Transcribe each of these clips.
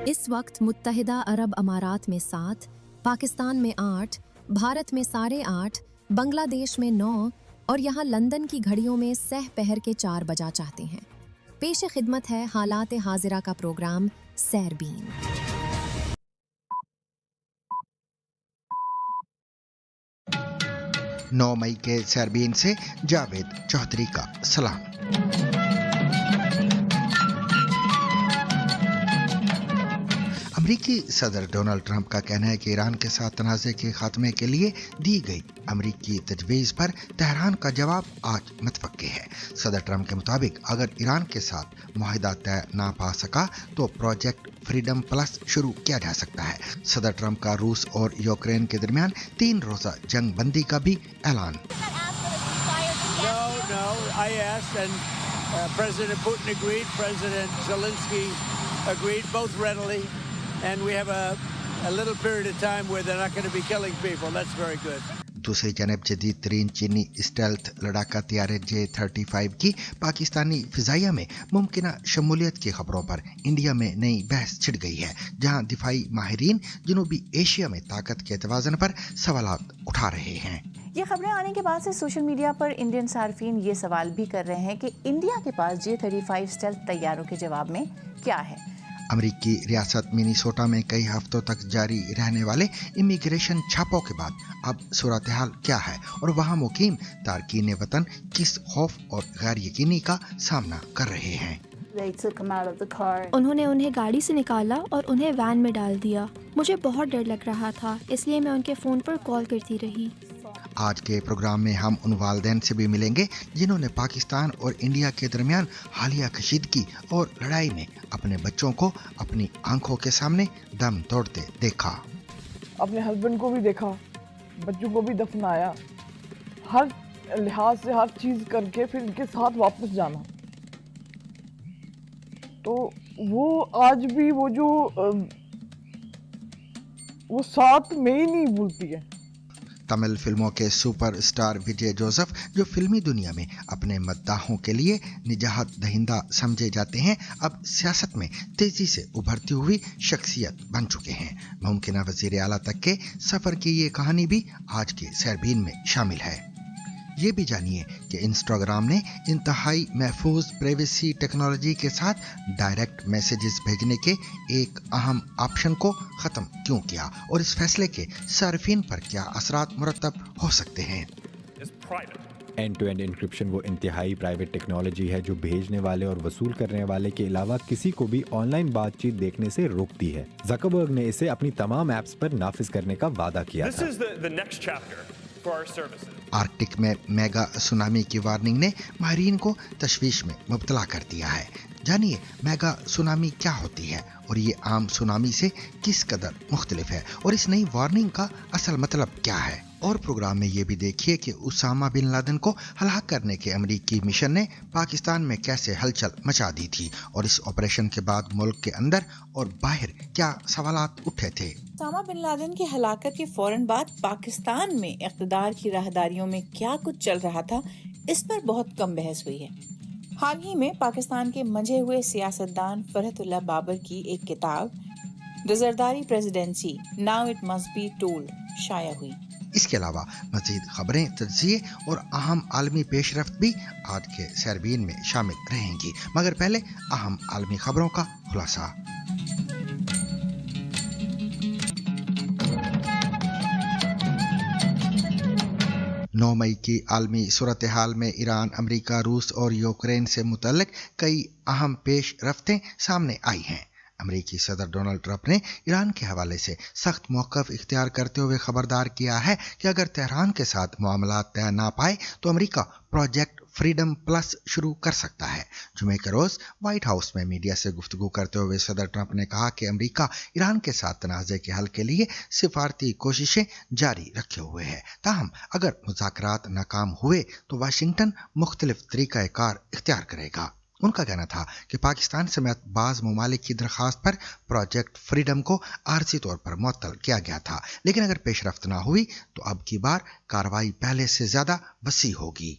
इस वक्त मुत्तहिदा अरब अमारात में 7, पाकिस्तान में 8, भारत में 8:30, बांग्लादेश में 9 और यहाँ लंदन की घड़ियों में सह पहर के 4 बजा चाहते हैं। पेश खिदमत है हालात हाजिरा का प्रोग्राम सैरबीन। 9 मई के सैरबीन से जावेद चौधरी का सलाम। अमरीकी सदर डोनाल्ड ट्रंप का कहना है कि ईरान के साथ तनाज़े के खात्मे के लिए दी गई अमरीकी तजवीज़ पर तेहरान का जवाब आज मुतवक्के है। सदर ट्रंप के मुताबिक अगर ईरान के साथ मुआहिदा तय ना पा सका तो प्रोजेक्ट फ्रीडम प्लस शुरू किया जा सकता है। सदर ट्रंप का रूस और यूक्रेन के दरमियान 3 रोज़ा जंग बंदी का भी ऐलान। President Putin agreed, President Zelensky agreed, both readily, and we have a little period of time where they're not going to be killing people. That's very good. दूसरी जानब जदीद तरीन चीनी स्टेल्थ लड़ाका तैयारे J-35 की पाकिस्तानी फिजाइया में मुमकिना शमूलियत की खबरों पर इंडिया में नई बहस छिड़ गई है, जहां दिफाई माहिरीन जनूबी एशिया में ताकत के तवाज़ुन पर सवालात उठा रहे हैं। ये खबरें आने के बाद से सोशल मीडिया पर इंडियन सार्फिन ये सवाल भी कर रहे हैं कि इंडिया के पास J-35 स्टेल्थ तैयारों के जवाब में क्या है। अमरीकी रियासत मिनीसोटा में कई हफ्तों तक जारी रहने वाले इमिग्रेशन छापों के बाद अब सूरत हाल क्या है और वहां मुकीम तारकीन वतन किस खौफ और गैर यकीनी का सामना कर रहे हैं। उन्होंने उन्हें गाड़ी से निकाला और उन्हें वैन में डाल दिया। मुझे बहुत डर लग रहा था, इसलिए मैं उनके फ़ोन पर कॉल करती रही। आज के प्रोग्राम में हम उन वालिदैन से भी मिलेंगे जिन्होंने पाकिस्तान और इंडिया के दरमियान हालिया कशीदगी और लड़ाई में अपने बच्चों को अपनी आंखों के सामने दम तोड़ते देखा। अपने हस्बैंड को भी देखा, बच्चों को भी दफनाया, हर लिहाज से हर चीज करके फिर इनके साथ वापस जाना। तो वो आज भी वो साथ में ही नहीं भूलती है। तमिल फिल्मों के सुपर स्टार विजय जोसेफ, जो फिल्मी दुनिया में अपने मद्दाहों के लिए निजाहत दहिंदा समझे जाते हैं, अब सियासत में तेजी से उभरती हुई शख्सियत बन चुके हैं। मुमकिन वज़ीर आला तक के सफर की ये कहानी भी आज के सैरबीन में शामिल है। ये भी जानिए कि इंस्टाग्राम ने इंतहाई महफूज प्राइवेसी टेक्नोलॉजी के साथ डायरेक्ट मैसेजेस भेजने के एक अहम ऑप्शन को ख़त्म क्यों किया और इस फैसले के सार्फिन पर क्या असरात मुरतब हो सकते हैं। एंड टू एंड इंक्रिप्शन वो इंतहाई प्राइवेट टेक्नोलॉजी है जो भेजने वाले और वसूल करने वाले के अलावा किसी को भी ऑनलाइन बातचीत देखने से रोकती है। ज़करबर्ग ने इसे अपनी तमाम ऐप्स पर नाफिज करने का वादा किया था। आर्कटिक में मेगा सुनामी की वार्निंग ने माहिरीन को तशवीश में मुब्तला कर दिया है। जानिए मेगा सुनामी क्या होती है और ये आम सुनामी से किस कदर मुख्तलिफ है और इस नई वार्निंग का असल मतलब क्या है। और प्रोग्राम में ये भी देखिए कि उसामा बिन लादेन को हलाक करने के अमरीकी मिशन ने पाकिस्तान में कैसे हलचल मचा दी थी और इस ऑपरेशन के बाद मुल्क के अंदर और बाहर क्या सवालात उठे थे। उसामा बिन लादेन की हलाकत के फौरन बाद पाकिस्तान में इक़्तिदार की राहदारियों में क्या कुछ चल रहा था, इस पर बहुत कम बहस हुई है। हाल ही में पाकिस्तान के मंझे हुए सियासतदान फरहतुल्लाह बाबर की एक किताब the Zardari presidency now it must be told शाया हुई। इसके अलावा मज़ीद खबरें, तज्ज़िये और अहम आलमी पेशरफ्त भी आज के सैरबीन में शामिल रहेंगी, मगर पहले अहम आलमी खबरों का खुलासा। नौ मई की आलमी सूरत हाल में ईरान, अमरीका, रूस और यूक्रेन से मुतल्लिक कई अहम पेश रफ्तें सामने आई हैं। अमरीकी सदर डोनाल्ड ट्रंप ने ईरान के हवाले से सख्त मौक़िफ़ इख्तियार करते हुए खबरदार किया है कि अगर तेहरान के साथ मामलात तय ना पाए तो अमरीका प्रोजेक्ट फ्रीडम प्लस शुरू कर सकता है। जुमे के रोज़ व्हाइट हाउस में मीडिया से गुफ्तगू करते हुए सदर ट्रंप ने कहा कि अमरीका ईरान के साथ तनाज़े के हल के लिए सिफारती कोशिशें जारी रखे हुए है। ताहम अगर मुज़ाकरात नाकाम हुए तो वाशिंगटन मुख्तलिफ तरीक़ाकार इख्तियार करेगा। उनका कहना था कि पाकिस्तान समेत बाज़ ममालिक की दरख्वास्त पर प्रोजेक्ट फ्रीडम को आरजी तौर पर मुअत्तल किया गया था, लेकिन अगर पेशरफ्त ना हुई तो अब की बार कार्रवाई पहले से ज़्यादा वसी होगी।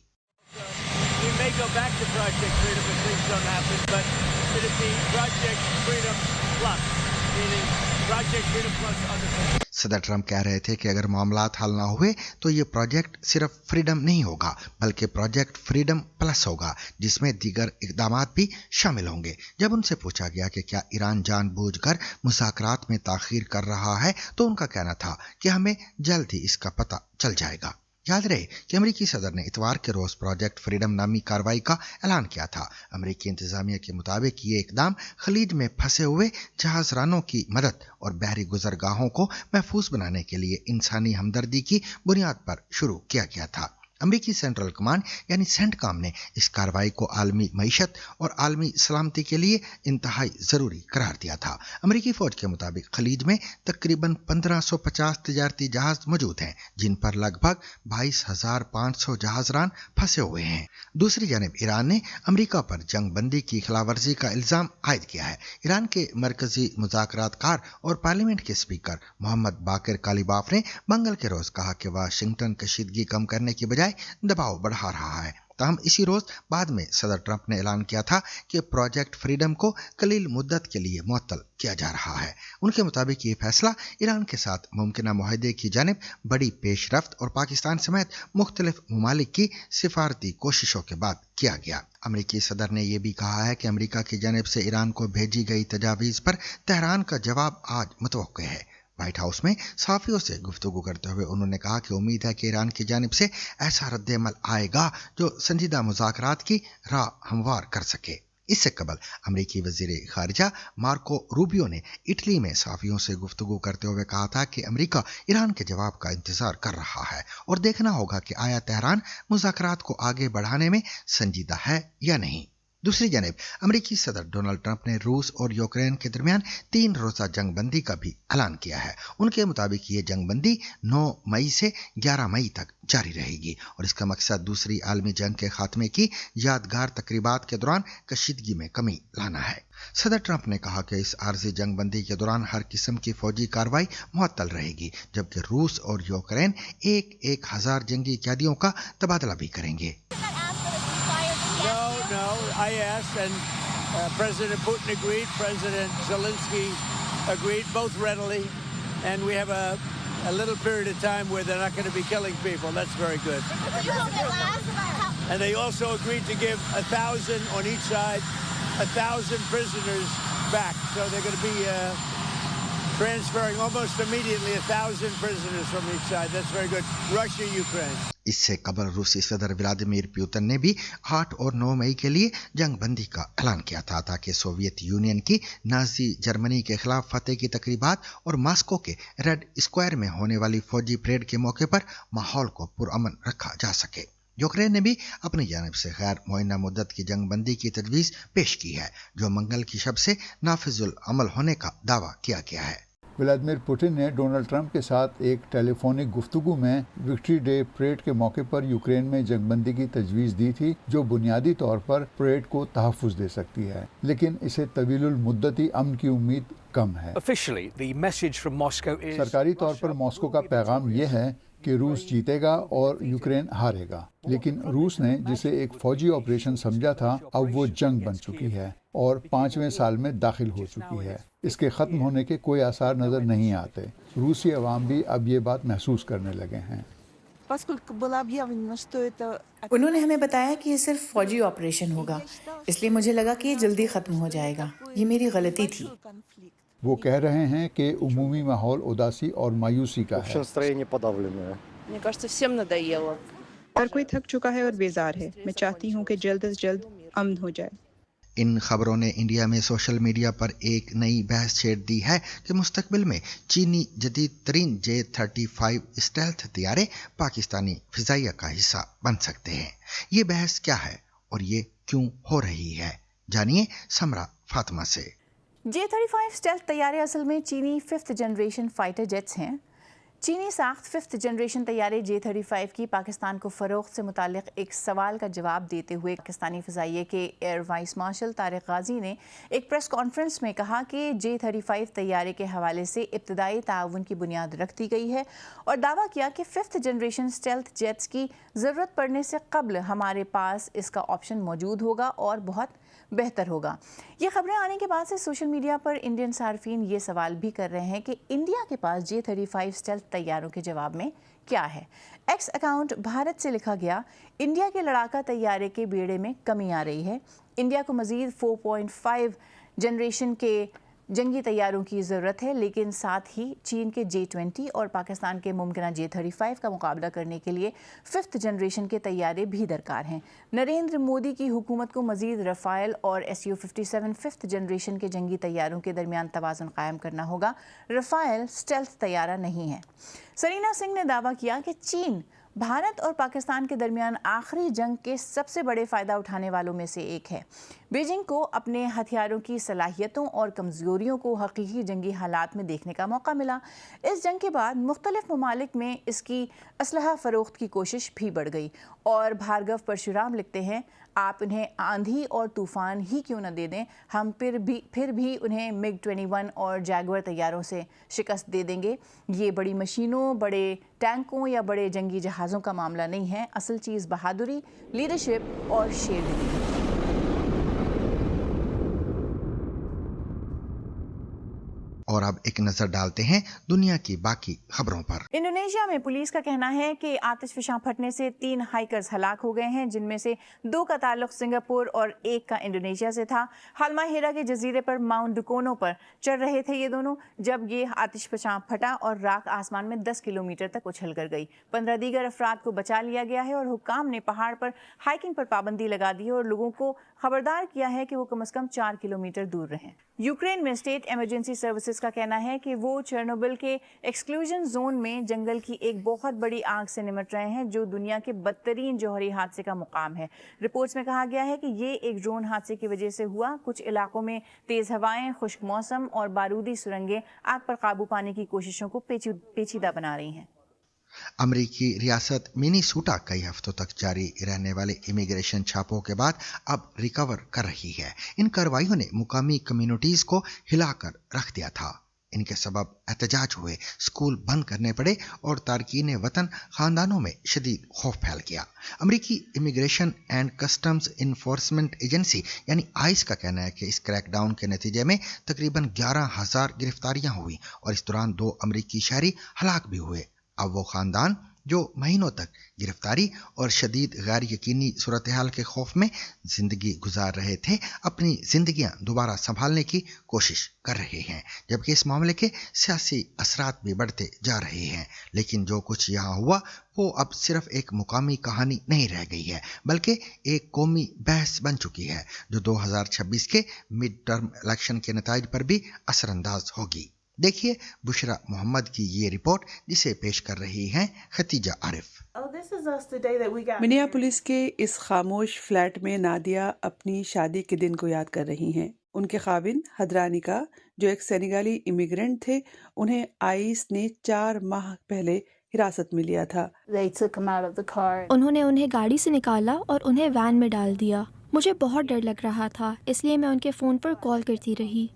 meaning Project Freedom Plus other things. सदर ट्रंप कह रहे थे कि अगर मामलात हल ना हुए तो ये प्रोजेक्ट सिर्फ फ्रीडम नहीं होगा बल्कि प्रोजेक्ट फ्रीडम प्लस होगा जिसमें दीगर इकदामात भी शामिल होंगे। जब उनसे पूछा गया कि क्या ईरान जानबूझकर मुज़ाकरात में ताख़ीर कर रहा है तो उनका कहना था कि हमें जल्द ही इसका पता चल जाएगा। याद रहे कि अमेरिकी सदर ने इतवार के रोज प्रोजेक्ट फ्रीडम नामी कार्रवाई का ऐलान किया था। अमेरिकी इंतजामिया के मुताबिक ये इकदाम खलीज में फंसे हुए जहाजरानों की मदद और बहरी गुजरगाहों को महफूज बनाने के लिए इंसानी हमदर्दी की बुनियाद पर शुरू किया गया था। अमेरिकी सेंट्रल कमांड यानी सेंटकॉम ने इस कार्रवाई को आलमी मईशत और आलमी सलामती के लिए इंतहाई ज़रूरी करार दिया था। अमेरिकी फौज के मुताबिक खलीज में तकरीबन 1550 तिजारती जहाज मौजूद हैं जिन पर लगभग 22,500 जहाजरान फंसे हुए हैं। दूसरी जानब ईरान ने अमेरिका पर जंगबंदी की खिलाफवर्जी का इल्ज़ाम आयद किया है। ईरान के मरकजी मुज़ाकरातकार और पार्लियामेंट के स्पीकर मोहम्मद बाकिर कालिबाफ ने मंगल के रोज़ कहा कि वाशिंगटन कशीदगी कम करने की बजाय दबाव बढ़ा रहा है। ताहम इसी रोज बाद में सदर ट्रंप ने ऐलान किया था कि प्रोजेक्ट फ्रीडम को कलील मुद्दत के लिए मुअत्तल किया जा रहा है। उनके मुताबिक ये फैसला ईरान के साथ मुमकिन मुआहदे की जानिब बड़ी पेशरफ्त और पाकिस्तान समेत मुख्तलिफ ममालिक की सिफारती कोशिशों के बाद किया गया। अमेरिकी सदर ने यह भी कहा है कि अमेरिका की जानिब से ईरान को भेजी गई तजावीज़ पर तेहरान का जवाब आज मुतवक्किल है। व्हाइट हाउस में सहाफ़ियों से गुफ्तगू करते हुए उन्होंने कहा कि उम्मीद है कि ईरान की जानिब से ऐसा रद्द-ए-अमल आएगा जो संजीदा मुज़ाकरात की राह हमवार कर सके। इससे कबल अमेरिकी वज़ीर ख़ारिजा मार्को रूबियो ने इटली में सहाफ़ियों से गुफ्तगू करते हुए कहा था कि अमेरिका ईरान के जवाब का इंतज़ार कर रहा है और देखना होगा कि आया तेहरान मुज़ाकरात को आगे बढ़ाने में संजीदा है या नहीं। दूसरी जानब अमेरिकी सदर डोनाल्ड ट्रंप ने रूस और यूक्रेन के दरमियान 3 रोज़ा जंगबंदी का भी ऐलान किया है। उनके मुताबिक ये जंगबंदी 9 मई से 11 मई तक जारी रहेगी और इसका मकसद दूसरी आलमी जंग के खात्मे की यादगार तकरीबात के दौरान कशीदगी में कमी लाना है। सदर ट्रंप ने कहा कि इस आर्जी जंगबंदी के दौरान हर किस्म की फौजी कार्रवाई मुअत्तल रहेगी जबकि रूस और यूक्रेन 1,000 जंगी कैदियों का तबादला भी करेंगे। No, I asked and President Putin agreed, President Zelensky agreed, both readily, and we have a little period of time where they're not going to be killing people. That's very good. And they also agreed to give 1,000 on each side, 1,000 prisoners back. So they're going to be transferring almost immediately 1,000 prisoners from each side. That's very good. Russia, Ukraine. इससे कबल रूसी सदर Vladimir Putin ने भी 8 और 9 मई के लिए जंग बंदी का ऐलान किया था ताकि सोवियत यूनियन की नाजी जर्मनी के खिलाफ फतेह की तकरीबात और मॉस्को के रेड स्क्वायर में होने वाली फौजी परेड के मौके पर माहौल को पुरअमन रखा जा सके। यूक्रेन ने भी अपनी जानिब से गैर मुअय्यना मुद्दत की जंग बंदी की तजवीज़ पेश की है जो मंगल की शब से नाफिजुल अमल होने का दावा किया गया है। व्लादिमीर पुतिन ने डोनाल्ड ट्रंप के साथ एक टेलीफोनिक गुफ्तगू में विक्ट्री डे परेड के मौके पर यूक्रेन में जंगबंदी की तजवीज़ दी थी जो बुनियादी तौर पर परेड को तहफ़्फ़ुज़ दे सकती है लेकिन इसे तवीलुल मुद्दती अमन की उम्मीद कम है। सरकारी तौर पर मॉस्को का पैगाम यह है कि रूस जीतेगा और यूक्रेन हारेगा लेकिन रूस ने जिसे एक फौजी ऑपरेशन समझा था अब वो जंग बन चुकी है और 5वें साल में दाखिल हो चुकी है। इसके ख़त्म होने के कोई आसार नज़र नहीं आते। रूसी अवाम भी अब ये बात महसूस करने लगे हैं। उन्होंने हमें बताया कि ये सिर्फ फौजी ऑपरेशन होगा इसलिए मुझे लगा कि ये जल्दी ख़त्म हो जाएगा। ये मेरी गलती थी। वो कह रहे हैं कि उमूमी माहौल उदासी और मायूसी का है। हर कोई थक चुका है और बेजार है। मैं चाहती हूँ कि जल्द से जल्द अमन हो जाए। इन खबरों ने इंडिया में सोशल मीडिया पर एक नई बहस छेड़ दी है कि मुस्तकबिल में चीनी जदीद तरीन J-35 स्टेल्थ तैयारे पाकिस्तानी फिजाइया का हिस्सा बन सकते हैं। ये बहस क्या है और ये क्यों हो रही है, जानिए समरा फातिमा से। J-35 स्टेल्थ तैयारे असल में चीनी 5th जनरेशन फाइटर जेट्स हैं چینی ساخت 5th جنریشن طیارے J-35 کی پاکستان کو فروخت سے متعلق ایک سوال کا جواب دیتے ہوئے پاکستانی فضائیہ کے ایئر وائس مارشل طارق غازی نے ایک پریس کانفرنس میں کہا کہ J-35 طیارے کے حوالے سے ابتدائی تعاون کی بنیاد رکھ دی گئی ہے اور دعویٰ کیا کہ 5th جنریشن اسٹیلتھ جیٹس کی ضرورت پڑنے سے قبل ہمارے پاس اس کا آپشن موجود ہوگا اور بہت بہتر ہوگا۔ یہ خبریں آنے کے بعد سے سوشل میڈیا پر انڈین صارفین یہ سوال بھی کر رہے ہیں کہ انڈیا کے پاس J-35 اسٹیلتھ طیاروں کے جواب میں کیا ہے۔ ایکس اکاؤنٹ بھارت سے لکھا گیا، انڈیا کے لڑاکا طیارے کے بیڑے میں کمی آ رہی ہے۔ انڈیا کو مزید 4.5 جنریشن کے جنگی طیاروں کی ضرورت ہے، لیکن ساتھ ہی چین کے J-20 اور پاکستان کے ممکنہ J-35 کا مقابلہ کرنے کے لیے 5th جنریشن کے طیارے بھی درکار ہیں۔ نریندر مودی کی حکومت کو مزید رفائل اور Su-57 5th جنریشن کے جنگی طیاروں کے درمیان توازن قائم کرنا ہوگا۔ رفائل اسٹیلتھ طیارہ نہیں ہے۔ سرینا سنگھ نے دعویٰ کیا کہ چین بھارت اور پاکستان کے درمیان آخری جنگ کے سب سے بڑے فائدہ اٹھانے والوں میں سے ایک ہے۔ بیجنگ کو اپنے ہتھیاروں کی صلاحیتوں اور کمزوریوں کو حقیقی جنگی حالات میں دیکھنے کا موقع ملا۔ اس جنگ کے بعد مختلف ممالک میں اس کی اسلحہ فروخت کی کوشش بھی بڑھ گئی، اور بھارگو پرشورام لکھتے ہیں، آپ انہیں آندھی اور طوفان ہی کیوں نہ دے دیں، ہم پھر بھی انہیں MiG-21 اور جیگور طیاروں سے شکست دے دیں گے۔ یہ بڑی مشینوں، بڑے ٹینکوں یا بڑے جنگی جہازوں کا معاملہ نہیں ہے، اصل چیز بہادری، لیڈرشپ اور شیردلی ہے۔ اور اب ایک نظر ڈالتے ہیں دنیا کی باقی خبروں پر۔ انڈونیشیا میں پولیس کا کہنا ہے کہ آتش فشاں پھٹنے سے 3 ہائیکرز ہلاک ہو گئے ہیں، جن میں سے 2 کا تعلق سنگاپور اور 1 کا انڈونیشیا سے تھا۔ ہالماہیرا کے جزیرے پر ماؤنٹ ڈکونو پر چڑھ رہے تھے یہ دونوں جب یہ آتش فشاں پھٹا اور راکھ آسمان میں 10 کلومیٹر تک اچھل کر گئی۔ 15 دیگر افراد کو بچا لیا گیا ہے اور حکام نے پہاڑ پر ہائیکنگ پر پابندی لگا دی ہے اور لوگوں کو خبردار کیا ہے کہ وہ کم از کم 4 کلومیٹر دور رہیں۔ یوکرین میں اسٹیٹ ایمرجنسی سروسز کا کہنا ہے کہ وہ چرنوبل کے ایکسکلوژن زون میں جنگل کی ایک بہت بڑی آگ سے نمٹ رہے ہیں، جو دنیا کے بدترین جوہری حادثے کا مقام ہے۔ رپورٹس میں کہا گیا ہے کہ یہ ایک ڈرون حادثے کی وجہ سے ہوا۔ کچھ علاقوں میں تیز ہوائیں، خشک موسم اور بارودی سرنگیں آگ پر قابو پانے کی کوششوں کو پیچیدہ بنا رہی ہیں۔ امریکی ریاست منیسوٹا کئی ہفتوں تک جاری رہنے والے امیگریشن چھاپوں کے بعد اب ریکور کر رہی ہے۔ ان کارروائیوں نے مقامی کمیونٹیز کو ہلا کر رکھ دیا تھا۔ ان کے سبب احتجاج ہوئے، اسکول بند کرنے پڑے اور تارکین وطن خاندانوں میں شدید خوف پھیل گیا۔ امریکی immigration and customs enforcement agency یعنی آئس کا کہنا ہے کہ اس کریک ڈاؤن کے نتیجے میں تقریباً 11,000 گرفتاریاں ہوئیں اور اس دوران 2 امریکی شہری ہلاک بھی ہوئے۔ اب وہ خاندان جو مہینوں تک گرفتاری اور شدید غیر یقینی صورتحال کے خوف میں زندگی گزار رہے تھے، اپنی زندگیاں دوبارہ سنبھالنے کی کوشش کر رہے ہیں، جبکہ اس معاملے کے سیاسی اثرات بھی بڑھتے جا رہے ہیں۔ لیکن جو کچھ یہاں ہوا وہ اب صرف ایک مقامی کہانی نہیں رہ گئی ہے، بلکہ ایک قومی بحث بن چکی ہے جو 2026 کے مڈ ٹرم الیکشن کے نتائج پر بھی اثر انداز ہوگی۔ دیکھیے بشرا محمد کی یہ رپورٹ جسے پیش کر رہی ہیں ختیجہ عارف۔ منیاپولیس کے اس خاموش فلیٹ میں نادیہ اپنی شادی کے دن کو یاد کر رہی ہیں۔ ان کے خاوند حدرانیکا جو ایک سینیگالی امیگرینٹ تھے، انہیں آئس نے 4 ماہ پہلے حراست میں لیا تھا۔ انہوں نے انہیں گاڑی سے نکالا اور انہیں وین میں ڈال دیا۔ مجھے بہت ڈر لگ رہا تھا، اس لیے میں ان کے فون پر کال کرتی رہی۔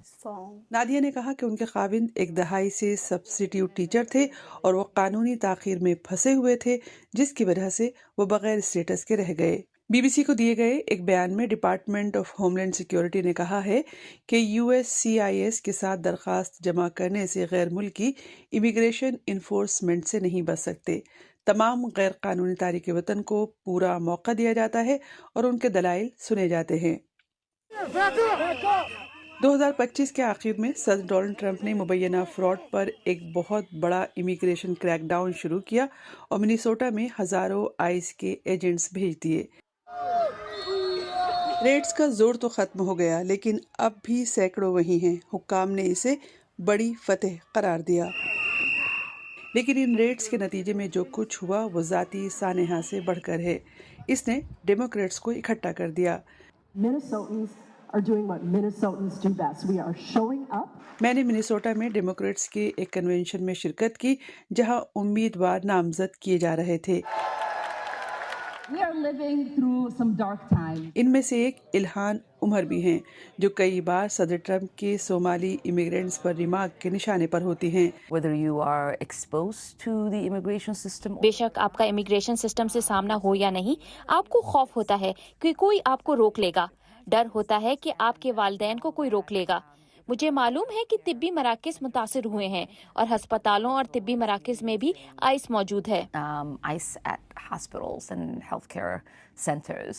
نادیہ نے کہا کہ ان کے خاوند ایک دہائی سے سبسٹیٹیوٹ ٹیچر تھے اور وہ قانونی تاخیر میں پھنسے ہوئے تھے، جس کی وجہ سے وہ بغیر اسٹیٹس کے رہ گئے۔ BBC کو دیے گئے ایک بیان میں department of homeland security نے کہا ہے کہ USCIS کے ساتھ درخواست جمع کرنے سے غیر ملکی امیگریشن انفورسمنٹ سے نہیں بچ سکتے۔ تمام غیر قانونی تارکین وطن کو پورا موقع دیا جاتا ہے اور ان کے دلائل سنے جاتے ہیں۔ 2025 کے آخر میں صدر ڈونلڈ ٹرمپ نے مبینہ فراڈ پر ایک بہت بڑا امیگریشن کریک ڈاؤن شروع کیا اور منیسوٹا میں ہزاروں آئس کے ایجنٹس بھیج دیے۔ ریڈز کا زور تو ختم ہو گیا، لیکن اب بھی سینکڑوں وہی ہیں۔ حکام نے اسے بڑی فتح قرار دیا، لیکن ان ریڈز کے نتیجے میں جو کچھ ہوا وہ ذاتی سانحہ سے بڑھ کر ہے۔ اس نے ڈیموکریٹس کو اکٹھا کر دیا۔ are doing what Minnesotans do best. We are showing up. मैंने मिनेसोटा में डेमोक्रेट्स के एक कन्वेंशन में शिरकत की जहां उम्मीदवार नामजद किए जा रहे थे। We are living through some dark times. इनमें से एक इल्हान उमर भी हैं जो कई बार सदर ट्रंप के सोमाली इमिग्रेंट्स पर रिमार्क के निशाने पर होती हैं। Whether you are exposed to the immigration system. बेशक आपका इमिग्रेशन सिस्टम से सामना हो या नहीं, आपको खौफ होता है कि कोई आपको रोक लेगा। डर होता है कि आपके वालिदैन को कोई रोक लेगा। मुझे मालूम है कि तिब्बी मराकज़ मुतासिर हुए हैं और हस्पतालों और तिब्बी मराकज़ में भी आइस मौजूद है। ICE at hospitals and healthcare centers.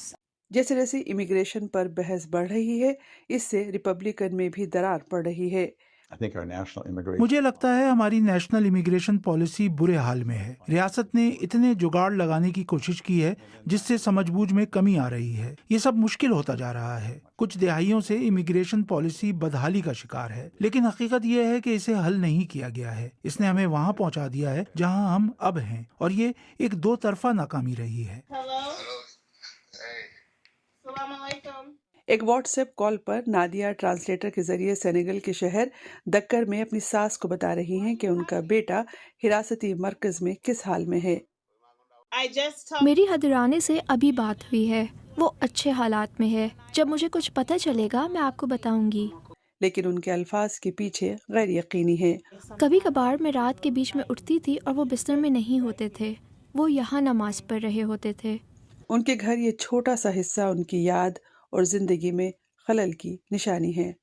जैसे जैसे इमिग्रेशन पर बहस बढ़ रही है, इससे रिपब्लिकन में भी दरार पड़ रही है। मुझे लगता है हमारी नेशनल इमिग्रेशन पॉलिसी बुरे हाल में है। रियासत ने इतने जुगाड़ लगाने की कोशिश की है जिससे समझबूझ में कमी आ रही है। ये सब मुश्किल होता जा रहा है। कुछ दिहाइयों से इमिग्रेशन पॉलिसी बदहाली का शिकार है, लेकिन हकीकत ये है कि इसे हल नहीं किया गया है। इसने हमें वहाँ पहुँचा दिया है जहाँ हम अब हैं, और ये एक दो तरफा नाकामी रही है। एक व्हाट्सएप कॉल पर नादिया ट्रांसलेटर के जरिए सेनेगल के शहर दक्कर में अपनी सास को बता रही हैं कि उनका बेटा हिरासती मरकज में किस हाल में है। मेरी हदराने से अभी बात हुई है, वो अच्छे हालात में है। जब मुझे कुछ पता चलेगा मैं आपको बताऊंगी। लेकिन उनके अल्फाज के पीछे गैर यकीनी है। कभी कभार मैं रात के बीच में उठती थी और वो बिस्तर में नहीं होते थे। वो यहाँ नमाज पढ़ रहे होते थे। उनके घर ये छोटा सा हिस्सा उनकी याद और जिंदगी में खलल की निशानी है।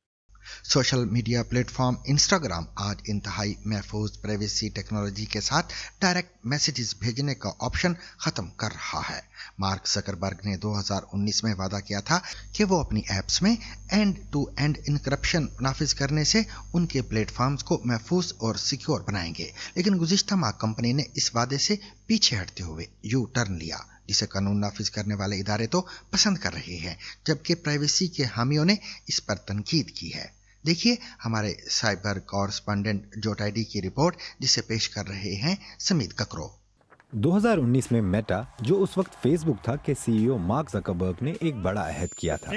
सोशल मीडिया प्लेटफॉर्म इंस्टाग्राम आज इंतहाई महफूज प्राइवेसी टेक्नोलॉजी के साथ डायरेक्ट मैसेजेस भेजने का ऑप्शन खत्म कर रहा है। मार्क जकरबर्ग ने 2019 में वादा किया था कि वो अपनी ऐप्स में एंड टू एंड इनक्रप्शन नाफिज करने से उनके प्लेटफॉर्म्स को महफूज और सिक्योर बनाएंगे, लेकिन गुज़िश्ता माह कंपनी ने इस वादे से पीछे हटते हुए यू टर्न लिया, जिसे कानून नाफिज करने वाले इदारे तो पसंद कर रहे हैं, जबकि प्राइवेसी के हामियों ने इस पर तनकीद की है। देखिए हमारे साइबर कॉरेस्पॉन्डेंट जोटाइडी की रिपोर्ट, जिसे पेश कर रहे हैं समीत ककरो। 2019 में मेटा, जो उस वक्त फेसबुक था, के सीईओ मार्क जकरबर्ग ने एक बड़ा अहद किया था।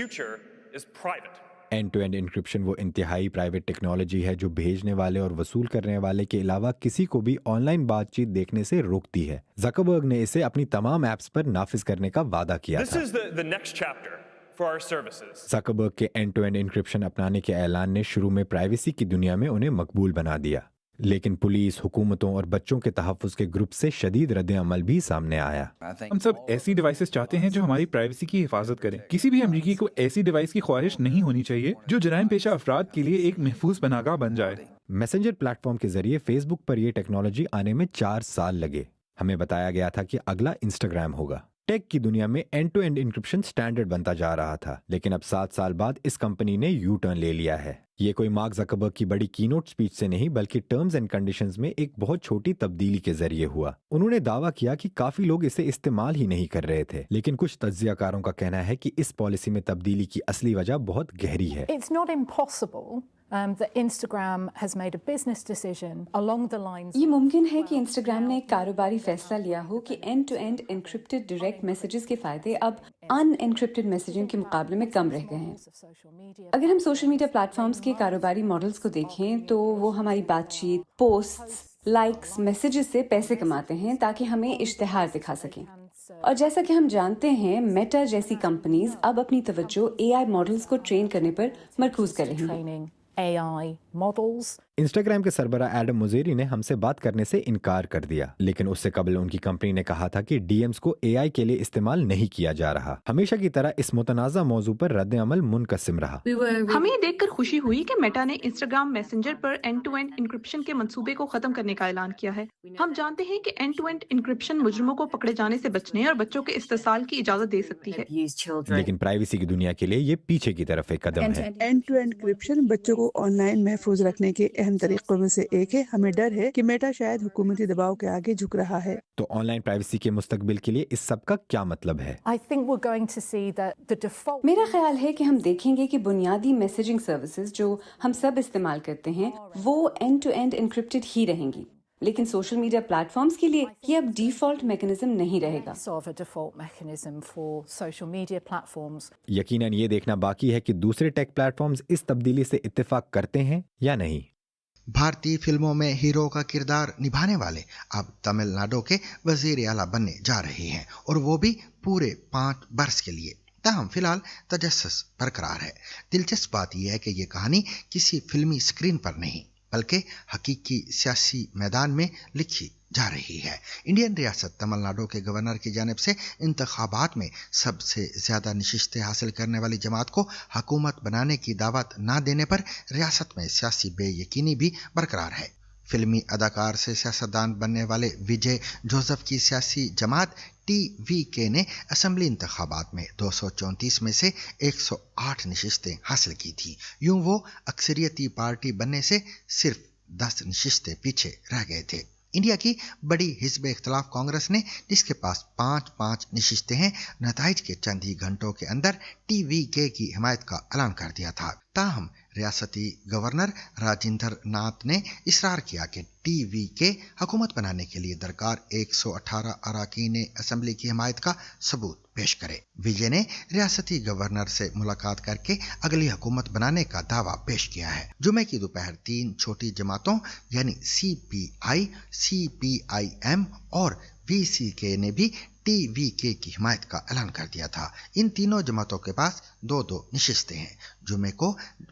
एंड टू एंड इंक्रिप्शन वो इंतहाई प्राइवेट टेक्नोलॉजी है जो भेजने वाले और वसूल करने वाले के अलावा किसी को भी ऑनलाइन बातचीत देखने से रोकती है। जकरबर्ग ने इसे अपनी तमाम ऐप्स पर नाफिज करने का वादा किया था। जकरबर्ग के एंड टू एंड इंक्रिप्शन अपनाने के ऐलान ने शुरू में प्राइवेसी की दुनिया में उन्हें मकबूल बना दिया, लेकिन पुलिस, हुकूमतों और बच्चों के तहफ़्फ़ुज़ के ग्रुप से शदीद रद्द अमल भी सामने आया। हम सब ऐसी डिवाइसेस चाहते हैं जो हमारी प्राइवेसी की हिफाजत करें। किसी भी अमरीकी को ऐसी डिवाइस की ख्वाहिश नहीं होनी चाहिए जो जराइम पेशा अफराद के लिए एक महफूज पनाहगाह बन जाए। मैसेंजर प्लेटफॉर्म के जरिए फेसबुक पर यह टेक्नोलॉजी आने में 4 साल लगे। हमें बताया गया था कि अगला इंस्टाग्राम होगा। टेक की दुनिया में end to end encryption standard बनता जा रहा था, लेकिन अब 7 साल बाद इस कंपनी ने यू टर्न ले लिया है। ये कोई मार्क जकरबर्ग की बड़ी कीनोट स्पीच से नहीं, बल्कि टर्म्स एंड कंडीशंस में एक बहुत छोटी तब्दीली के जरिए हुआ। उन्होंने दावा किया कि काफी लोग इसे इस्तेमाल ही नहीं कर रहे थे, लेकिन कुछ तज्जियाकारों का कहना है कि इस पॉलिसी में तब्दीली की असली वजह बहुत गहरी है। It's not impossible that Instagram has made a business decision along the lines. ये मुमकिन है कि इंस्टाग्राम ने एक कारोबारी फैसला लिया हो कि end to end encrypted direct messages के फायदे अब अनएन्क्रिप्टेड मैसेजिंग के मुकाबले में कम रह गए हैं। अगर हम सोशल मीडिया प्लेटफॉर्म्स के कारोबारी मॉडल्स को देखें तो वो हमारी बातचीत, पोस्ट्स, लाइक्स, मैसेजेस से पैसे कमाते हैं ताकि हमें इश्तिहार दिखा सकें। और जैसा कि हम जानते हैं, मेटा जैसी कंपनीज अब अपनी तवज्जो एआई मॉडल्स को ट्रेन करने पर मरकूज कर रही हैं। AI models. इंस्टाग्राम के सरबराह एडम मुजेरी ने हमसे बात करने से इनकार कर दिया, लेकिन उससे कबल उनकी कंपनी ने कहा था कि डीएम्स को एआई के लिए इस्तेमाल नहीं किया जा रहा। हमेशा की तरह इस मुतनाज़ा मौजू पर रद्द अमल मुनकसिम रहा। हमें देखकर खुशी हुई कि मेटा ने इंस्टाग्राम मैसेंजर पर एंड टू एंड इंक्रिप्शन के मंसूबे को खत्म करने का ऐलान किया है। हम जानते हैं कि एंड टू एंड इंक्रिप्शन मुजरिमों को पकड़े जाने से बचने और बच्चों के इस्तेसाल की इजाजत दे सकती है, लेकिन प्राइवेसी की दुनिया के लिए ये पीछे की तरफ एक कदम है। एंड टू एंड इंक्रिप्शन बच्चों को ऑनलाइन महफूज रखने के अहम तरीकों में से एक है। हमें डर है कि मेटा शायद हुकूमती दबाव के आगे झुक रहा है। तो ऑनलाइन प्राइवेसी के मुस्तकबिल के लिए इस सब का क्या मतलब है? मेरा ख्याल है कि हम देखेंगे कि बुनियादी मैसेजिंग सर्विसेज जो हम सब इस्तेमाल करते हैं वो एंड टू एंड एन्क्रिप्टेड ही रहेंगी। लेकिन सोशल मीडिया प्लेटफॉर्म्स के लिए ये अब डिफॉल्ट मैकेनिज्म नहीं रहेगा। यकीनन ये देखना बाकी है कि दूसरे टेक प्लेटफॉर्म्स इस तब्दीली से इत्तेफाक करते हैं या नहीं। भारतीय फिल्मों में हीरो का किरदार निभाने वाले अब तमिलनाडु के वजीर आला बनने जा रहे हैं, और वो भी पूरे 5 वर्ष के लिए। ताहम फिलहाल तजस्सुस बरकरार है। दिलचस्प बात यह है कि ये कहानी किसी फिल्मी स्क्रीन पर नहीं बल्कि हकीकी सियासी मैदान में लिखी जा रही है। इंडियन रियासत तमिलनाडु के गवर्नर की जानिब से इंतखाबात में सबसे ज्यादा नशिस्तें हासिल करने वाली जमात को हुकूमत बनाने की दावत न देने पर रियासत में सियासी बेयकीनी भी बरकरार है। फिल्मी अदाकार से सियासतदान बनने वाले विजय जोसेफ की सियासी जमात TVK ने असेंबली इंतखाबात में 234 में से 108 नशिस्तें हासिल की थी। यूं वो अक्सरियती पार्टी बनने से सिर्फ 10 नशिस्तें पीछे रह गए थे। इंडिया की बड़ी हिज़्ब इख्तिलाफ कांग्रेस ने, जिसके पास 5 नशिस्तें हैं, नताइज के चंद ही घंटों के अंदर TVK की हिमायत का ऐलान कर दिया था। ताहम रियासती गवर्नर राजेंद्र नाथ ने इसरार किया कि TVK हुकूमत बनाने के लिए दरकार 118 अरकान असेंबली की हिमायत का सबूत पेश करे। विजय ने रियासती गवर्नर से मुलाकात करके अगली हुकूमत बनाने का दावा पेश किया है। जुमे की दोपहर 3 छोटी जमातों यानी CPI, CPIM और VCK ने भी TVK की हिमायत का ऐलान कर दिया था। इन तीनों जमातों के पास 2 नशिस्तें हैं। जुमे को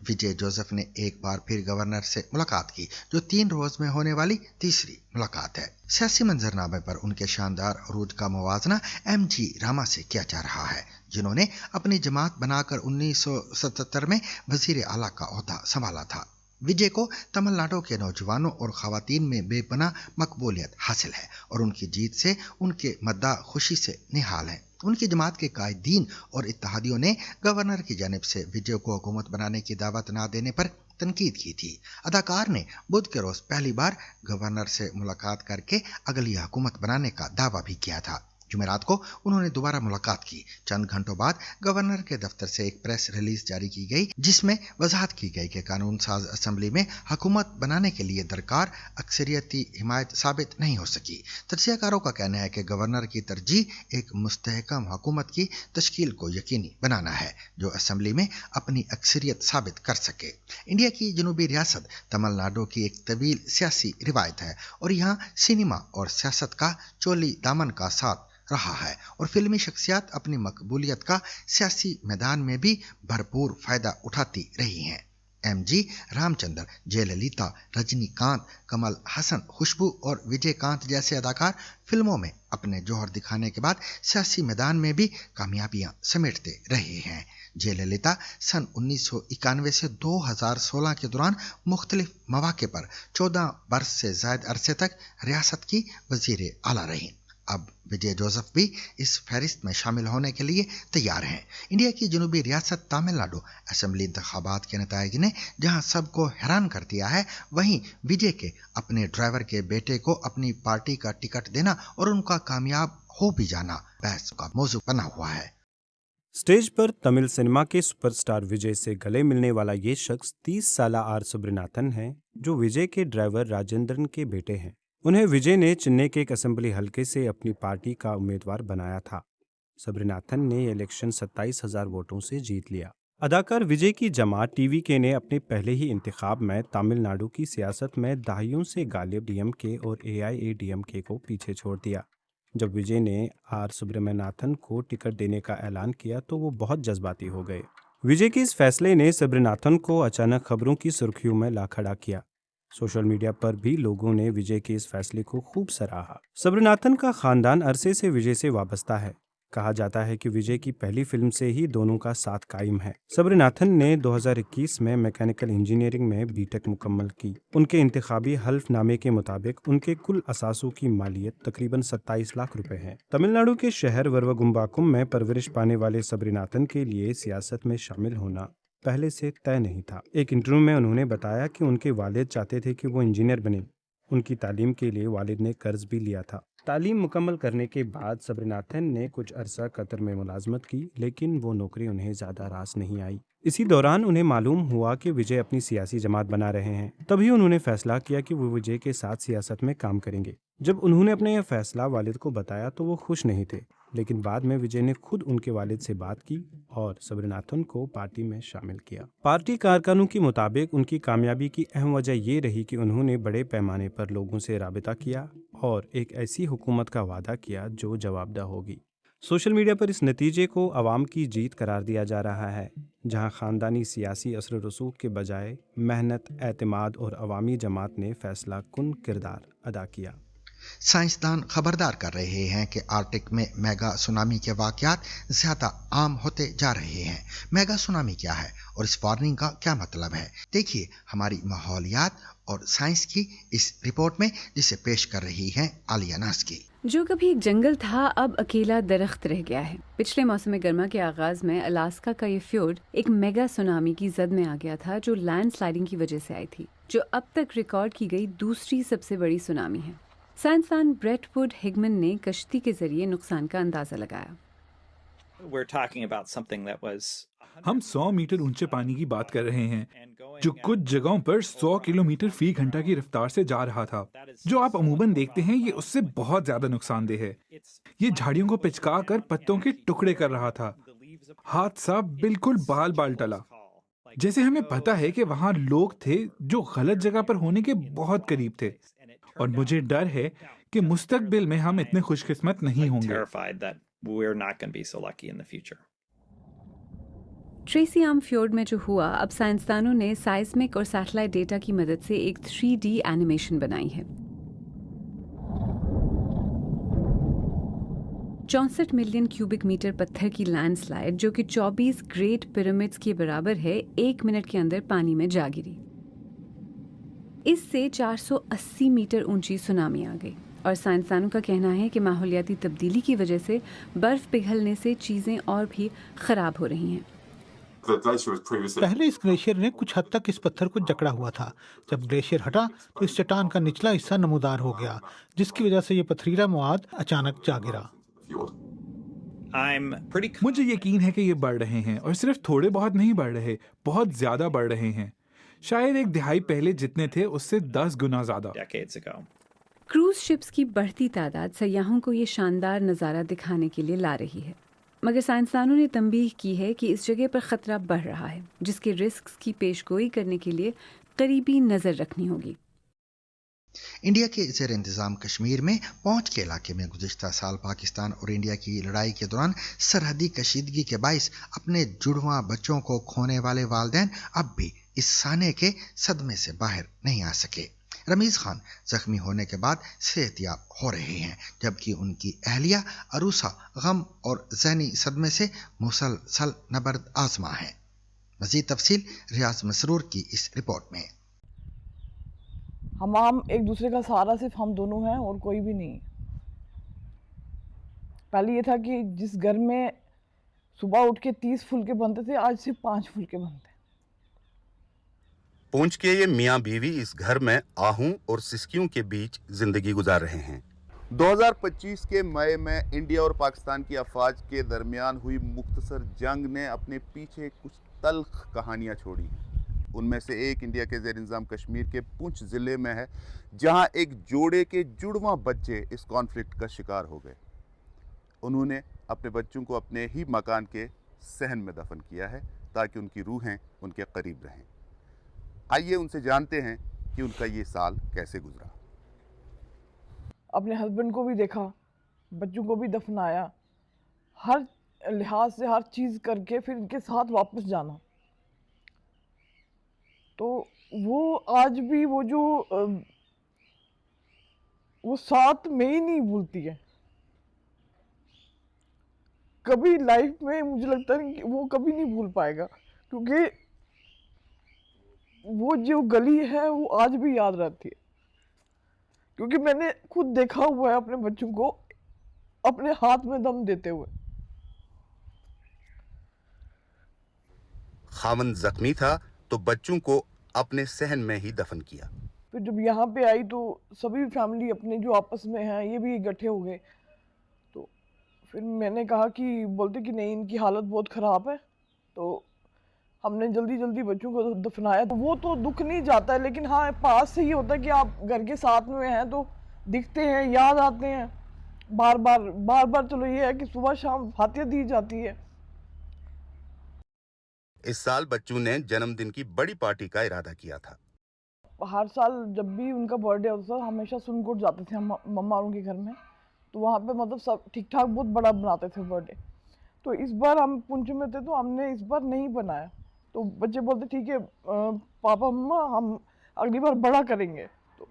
विजय जोसेफ ने एक बार फिर गवर्नर से मुलाकात की, जो 3 रोज में होने वाली तीसरी मुलाकात है। सियासी मंजरनामे पर उनके शानदार अरूज का मुवाजना MG रामा से किया जा रहा है, जिन्होंने अपनी जमात बनाकर 1977 में वजीर आला का ओहदा संभाला था। विजय को तमिलनाडु के नौजवानों और खवातीन में बेपनाह मकबूलियत हासिल है और उनकी जीत से उनके मद्दा खुशी से निहाल है। उनकी जमात के कायदीन और इत्तेहादियों ने गवर्नर की जानिब से विजय को हुकूमत बनाने की दावत न देने पर तनकीद की थी। अदाकार ने बुध के रोज पहली बार गवर्नर से मुलाकात करके अगली हुकूमत बनाने का दावा भी किया था। जुमेरात को उन्होंने दोबारा मुलाकात की। चंद घंटों बाद गवर्नर के दफ्तर से एक प्रेस रिलीज जारी की गई, जिसमें वजाहत की गई कि कानून साज असेंबली में हुकूमत बनाने के लिए दरकार अक्सरियती हिमायत साबित नहीं हो सकी। तज्जियाकारों का कहना है कि गवर्नर की तरजीह एक मुस्तहकम हुकूमत की तश्कील को यकीनी बनाना है, जो असेंबली में अपनी अक्सरियत साबित कर सके। इंडिया की जनूबी रियासत तमिलनाडु की एक तवील सियासी रिवायत है और यहाँ सिनेमा और सियासत का चोली दामन का साथ रहा है और फिल्मी शख्सियत अपनी मकबूलियत का सियासी मैदान में भी भरपूर फायदा उठाती रही हैं। MG रामचंद्र, जयललिता, रजनीकांत, कमल हसन, खुशबू और विजयकांत जैसे अदाकार फिल्मों में अपने जौहर दिखाने के बाद सियासी मैदान में भी कामयाबियां समेटते रहे हैं। जयललिता सन 1991 से 2016 के दौरान मुख्तलिफ मौके पर 14 वर्ष से ज्यादा अरसे तक रियासत की वजीर आला रही। अब विजय जोसेफ भी इस फहरिस्त में शामिल होने के लिए तैयार हैं। इंडिया की जनूबी रियासत तमिलनाडु असेंबली इंतखाबात के नताइज ने जहां सबको हैरान कर दिया है, वहीं विजय के अपने ड्राइवर के बेटे को अपनी पार्टी का टिकट देना और उनका कामयाब हो भी जाना बहस का मौजू बना हुआ है। स्टेज पर तमिल सिनेमा के सुपरस्टार विजय से गले मिलने वाला ये शख्स 30 साला आर सुब्रनाथन है, जो विजय के ड्राइवर राजेंद्रन के बेटे हैं। उन्हें विजय ने चेन्नई के एक असेंबली हलके से अपनी पार्टी का उम्मीदवार बनाया था। सुब्रनाथन ने यह इलेक्शन 27,000 वोटों से जीत लिया। अदाकार विजय की जमात TVK ने अपने पहले ही इंतखाब में तमिलनाडु की सियासत में दहाइयों से गालिब DMK और AIADMK को पीछे छोड़ दिया। जब विजय ने आर सुब्रमण्यनाथन को टिकट देने का ऐलान किया तो वो बहुत जज्बाती हो गए। विजय के इस फैसले ने सुब्रमण्यनाथन को अचानक खबरों की सुर्खियों में ला खड़ा किया। सोशल मीडिया पर भी लोगों ने विजय के इस फैसले को खूब सराहा। सुब्रमण्यनाथन का खानदान अरसे से विजय से वाबस्ता है। कहा जाता है कि विजय की पहली फिल्म से ही दोनों का साथ कायम है। सुब्रमण्यनाथन ने 2021 में मैकेनिकल इंजीनियरिंग में B.Tech मुकम्मल की। उनके इंतखाबी हल्फनामे के मुताबिक उनके कुल असासों की मालियत तकरीबन 27 लाख रुपए है। तमिलनाडु के शहर वरवगुम्बाकुम में परवरिश पाने वाले सुब्रमण्यनाथन के लिए सियासत में शामिल होना पहले से तय नहीं था। एक इंटरव्यू में उन्होंने बताया कि उनके वालिद चाहते थे कि वो इंजीनियर बने। उनकी तालीम के लिए वालिद ने कर्ज भी लिया था। तालीम मुकम्मल करने के बाद सुब्रमण्यनाथन ने कुछ अरसा कतर में मुलाजमत की, लेकिन वो नौकरी उन्हें ज़्यादा रास नहीं आई। इसी दौरान उन्हें मालूम हुआ कि विजय अपनी सियासी जमात बना रहे हैं। तभी उन्होंने फैसला किया कि वो विजय के साथ सियासत में काम करेंगे। जब उन्होंने अपना यह फैसला वालिद को बताया तो वो खुश नहीं थे, लेकिन बाद में विजय ने खुद उनके वालिद से बात की और सबरीनाथन को पार्टी में शामिल किया। पार्टी कारकुनों के मुताबिक उनकी कामयाबी की अहम वजह ये रही कि उन्होंने बड़े पैमाने पर लोगों से राबिता किया और एक ऐसी हुकूमत का वादा किया जो जवाबदेह होगी। सोशल मीडिया पर इस नतीजे को अवाम की जीत करार दिया जा रहा है, जहां खानदानी सियासी असर रसूख के बजाय मेहनत, एतमाद और अवामी जमात ने फैसला कुन किरदार अदा किया। साइंसदान खबरदार कर रहे हैं कि आर्कटिक में मेगा सुनामी के वाकयात ज्यादा आम होते जा रहे हैं। मेगा सुनामी क्या है और इस वार्निंग का क्या मतलब है, देखिए हमारी माहौलियात और साइंस की इस रिपोर्ट में, जिसे पेश कर रही हैं आलिया नास्की। जो कभी एक जंगल था अब अकेला दरख्त रह गया है। पिछले मौसम गर्मा के आगाज में अलास्का का ये फ्योर्ड एक मेगा सुनामी की जद में आ गया था, जो लैंड स्लाइडिंग की वजह से आई थी, जो अब तक रिकॉर्ड की गई दूसरी सबसे बड़ी सुनामी है। साइंसदान ब्रेट वुड हिगमन ने कश्ती के जरिए नुकसान का अंदाजा लगाया। हम 100 मीटर ऊंचे पानी की बात कर रहे हैं, जो कुछ जगहों पर 100 किलोमीटर फी घंटा की रफ्तार से जा रहा था। जो आप अमूमन देखते हैं ये उससे बहुत ज्यादा नुकसानदेह है। ये झाड़ियों को पिचका कर पत्तों के टुकड़े कर रहा था। हादसा बिल्कुल बाल बाल टला। जैसे हमें पता है कि वहाँ लोग थे जो गलत जगह पर होने के बहुत करीब थे, और मुझे डर है कि मुस्तकबिल में हम इतने खुशकिस्मत नहीं होंगे। ट्रेसी आर्म फ्योर्ड में जो हुआ, अब साइंसदानों ने साइस्मिक और सैटेलाइट डेटा की मदद से एक 3D एनिमेशन बनाई है। 64 मिलियन क्यूबिक मीटर पत्थर की लैंडस्लाइड, जो कि 24 ग्रेट पिरामिड्स के बराबर है, 1 मिनट के अंदर पानी में जा गिरी। इससे 480 मीटर ऊंची सुनामी आ गई, और साइंसदानों का कहना है कि माहौलियाती तब्दीली की वजह से बर्फ पिघलने से चीजें और भी खराब हो रही हैं। पहले इस ग्लेशियर ने कुछ हद तक इस पत्थर को जकड़ा हुआ था। जब ग्लेशियर हटा तो इस चट्टान का निचला हिस्सा नमूदार हो गया, जिसकी वजह से ये पथरीला मवाद अचानक जा गिरा। मुझे यकीन है कि ये बढ़ रहे हैं, और सिर्फ थोड़े बहुत नहीं बढ़ रहे, बहुत ज्यादा बढ़ रहे हैं। शायद एक दिहाई पहले जितने थे उससे 10 गुना ज्यादा। क्रूज शिप्स की बढ़ती तादाद सयाहों को ये शानदार नज़ारा दिखाने के लिए ला रही है, मगर साइंसदानों ने तंबीह की है कि इस जगह पर खतरा बढ़ रहा है, जिसके रिस्क की पेशगोई करने के लिए करीबी नजर रखनी होगी। इंडिया के ज़ेर इंतज़ाम कश्मीर में पहुंच के इलाके में गुज़िश्ता साल पाकिस्तान और इंडिया की लड़ाई के दौरान सरहदी कशीदगी के बाइस अपने जुड़वां बच्चों को खोने वाले वालिदैन अब भी इस साने के सदमे से बाहर नहीं आ सके। रमीज़ खान जख्मी होने के बाद सेहतियाब हो रहे हैं, जबकि उनकी अहलिया अरूसा गम और ज़हनी सदमे से मुसलसल नबर्द आजमा है। मज़ीद तफसील रियाज मसरूर की इस रिपोर्ट में। हम एक दूसरे का सहारा सिर्फ हम दोनों हैं और कोई भी नहीं। पहले ये था कि जिस घर में सुबह उठ के 30 फुलके बनते थे, आज सिर्फ 5 फुलके बनते हैं। पूंछ के ये मियाँ बीवी इस घर में आहूं और सिसकियों के बीच जिंदगी गुजार रहे हैं। 2025 के मई में इंडिया और पाकिस्तान की अफवाज के दरमियान हुई मुख्तसर जंग ने अपने पीछे कुछ तल्ख कहानियां छोड़ी हैं। उनमें से एक इंडिया के ज़ेर इंतज़ाम कश्मीर के पुंछ ज़िले में है, जहां एक जोड़े के जुड़वां बच्चे इस कॉन्फ्लिक्ट का शिकार हो गए। उन्होंने अपने बच्चों को अपने ही मकान के सहन में दफन किया है, ताकि उनकी रूहें उनके करीब रहें। आइए उनसे जानते हैं कि उनका ये साल कैसे गुजरा। अपने हस्बैंड को भी देखा, बच्चों को भी दफनाया, हर लिहाज से हर चीज़ करके फिर इनके साथ वापस जाना। तो वो आज भी वो साथ में ही नहीं भूलती है। कभी लाइफ में मुझे लगता है कि वो कभी नहीं भूल पाएगा, क्योंकि वो जो गली है वो आज भी याद रहती है। क्योंकि मैंने खुद देखा हुआ है अपने बच्चों को अपने हाथ में दम देते हुए। खामन जख्मी था तो बच्चों को अपने सहन में ही दफन किया। फिर जब यहाँ पे आई तो सभी फैमिली अपने जो आपस में हैं ये भी इकट्ठे हो गए। तो फिर मैंने कहा कि बोलते कि नहीं, इनकी हालत बहुत ख़राब है, तो ہم نے جلدی جلدی بچوں کو دفنایا، تو وہ تو دکھ نہیں جاتا ہے، لیکن ہاں پاس سے ہی ہوتا ہے کہ آپ گھر کے ساتھ میں ہیں تو دکھتے ہیں، یاد آتے ہیں بار بار. چلو یہ ہے کہ صبح شام فاتحہ دی جاتی ہے. اس سال بچوں نے جنم دن کی بڑی پارٹی کا ارادہ کیا تھا. ہر سال جب بھی ان کا برتھ ڈے ہوتا تھا ہمیشہ سنکوٹ جاتے تھے ہم مما اور ان کے گھر میں، تو وہاں پہ مطلب سب ٹھیک ٹھاک بہت بڑا بناتے تھے برتھ ڈے. تو اس بار ہم پونچھ میں تھے تو ہم نے اس بار نہیں بنایا. تو بچے بولتے ٹھیک ہے پاپا مما ہم اگلی بار بڑا کریں گے. تو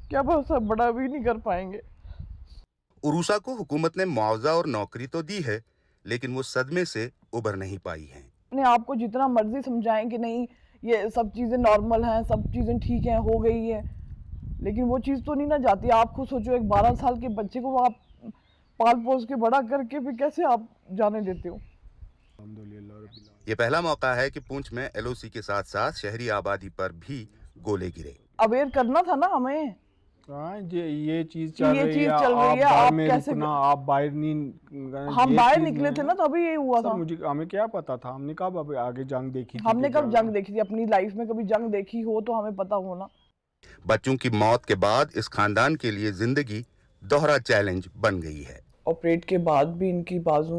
کیا بھروسہ بڑا بھی نہیں کر پائیں گے. عروسہ کو حکومت نے معاوضہ اور نوکری تو دی ہے، لیکن وہ صدمے سے ابھر نہیں پائی ہیں. اپنے آپ کو جتنا مرضی سمجھائیں کہ نہیں یہ سب چیزیں نارمل ہیں، سب چیزیں ٹھیک ہیں، ہو گئی ہے، لیکن وہ چیز تو نہیں نہ جاتی. آپ خود سوچو ایک 12 سال کے بچے کو آپ پال پوس کے بڑا کر کے پھر کیسے آپ جانے دیتے ہو. یہ پہلا موقع ہے کہ پونچھ میں ایل او سی کے ساتھ ساتھ شہری آبادی پر بھی گولے گرے. اویئر کرنا تھا نا ہمیں. ہاں جی یہ چیز چل رہی ہے، آپ گھر میں رکنا، آپ باہر نہیں. ہم باہر نکلے تھے نا تبھی یہ ہوا تھا. ہمیں کیا پتا تھا، ہم نے کب آگے جنگ دیکھی تھی. ہم نے کب جنگ دیکھی تھی اپنی لائف میں؟ کبھی جنگ دیکھی ہو تو ہمیں پتا ہونا. بچوں کی موت کے بعد اس خاندان کے لیے زندگی دوہرا چیلنج بن گئی ہے. آپریٹ کے بعد بھی ان کی بازو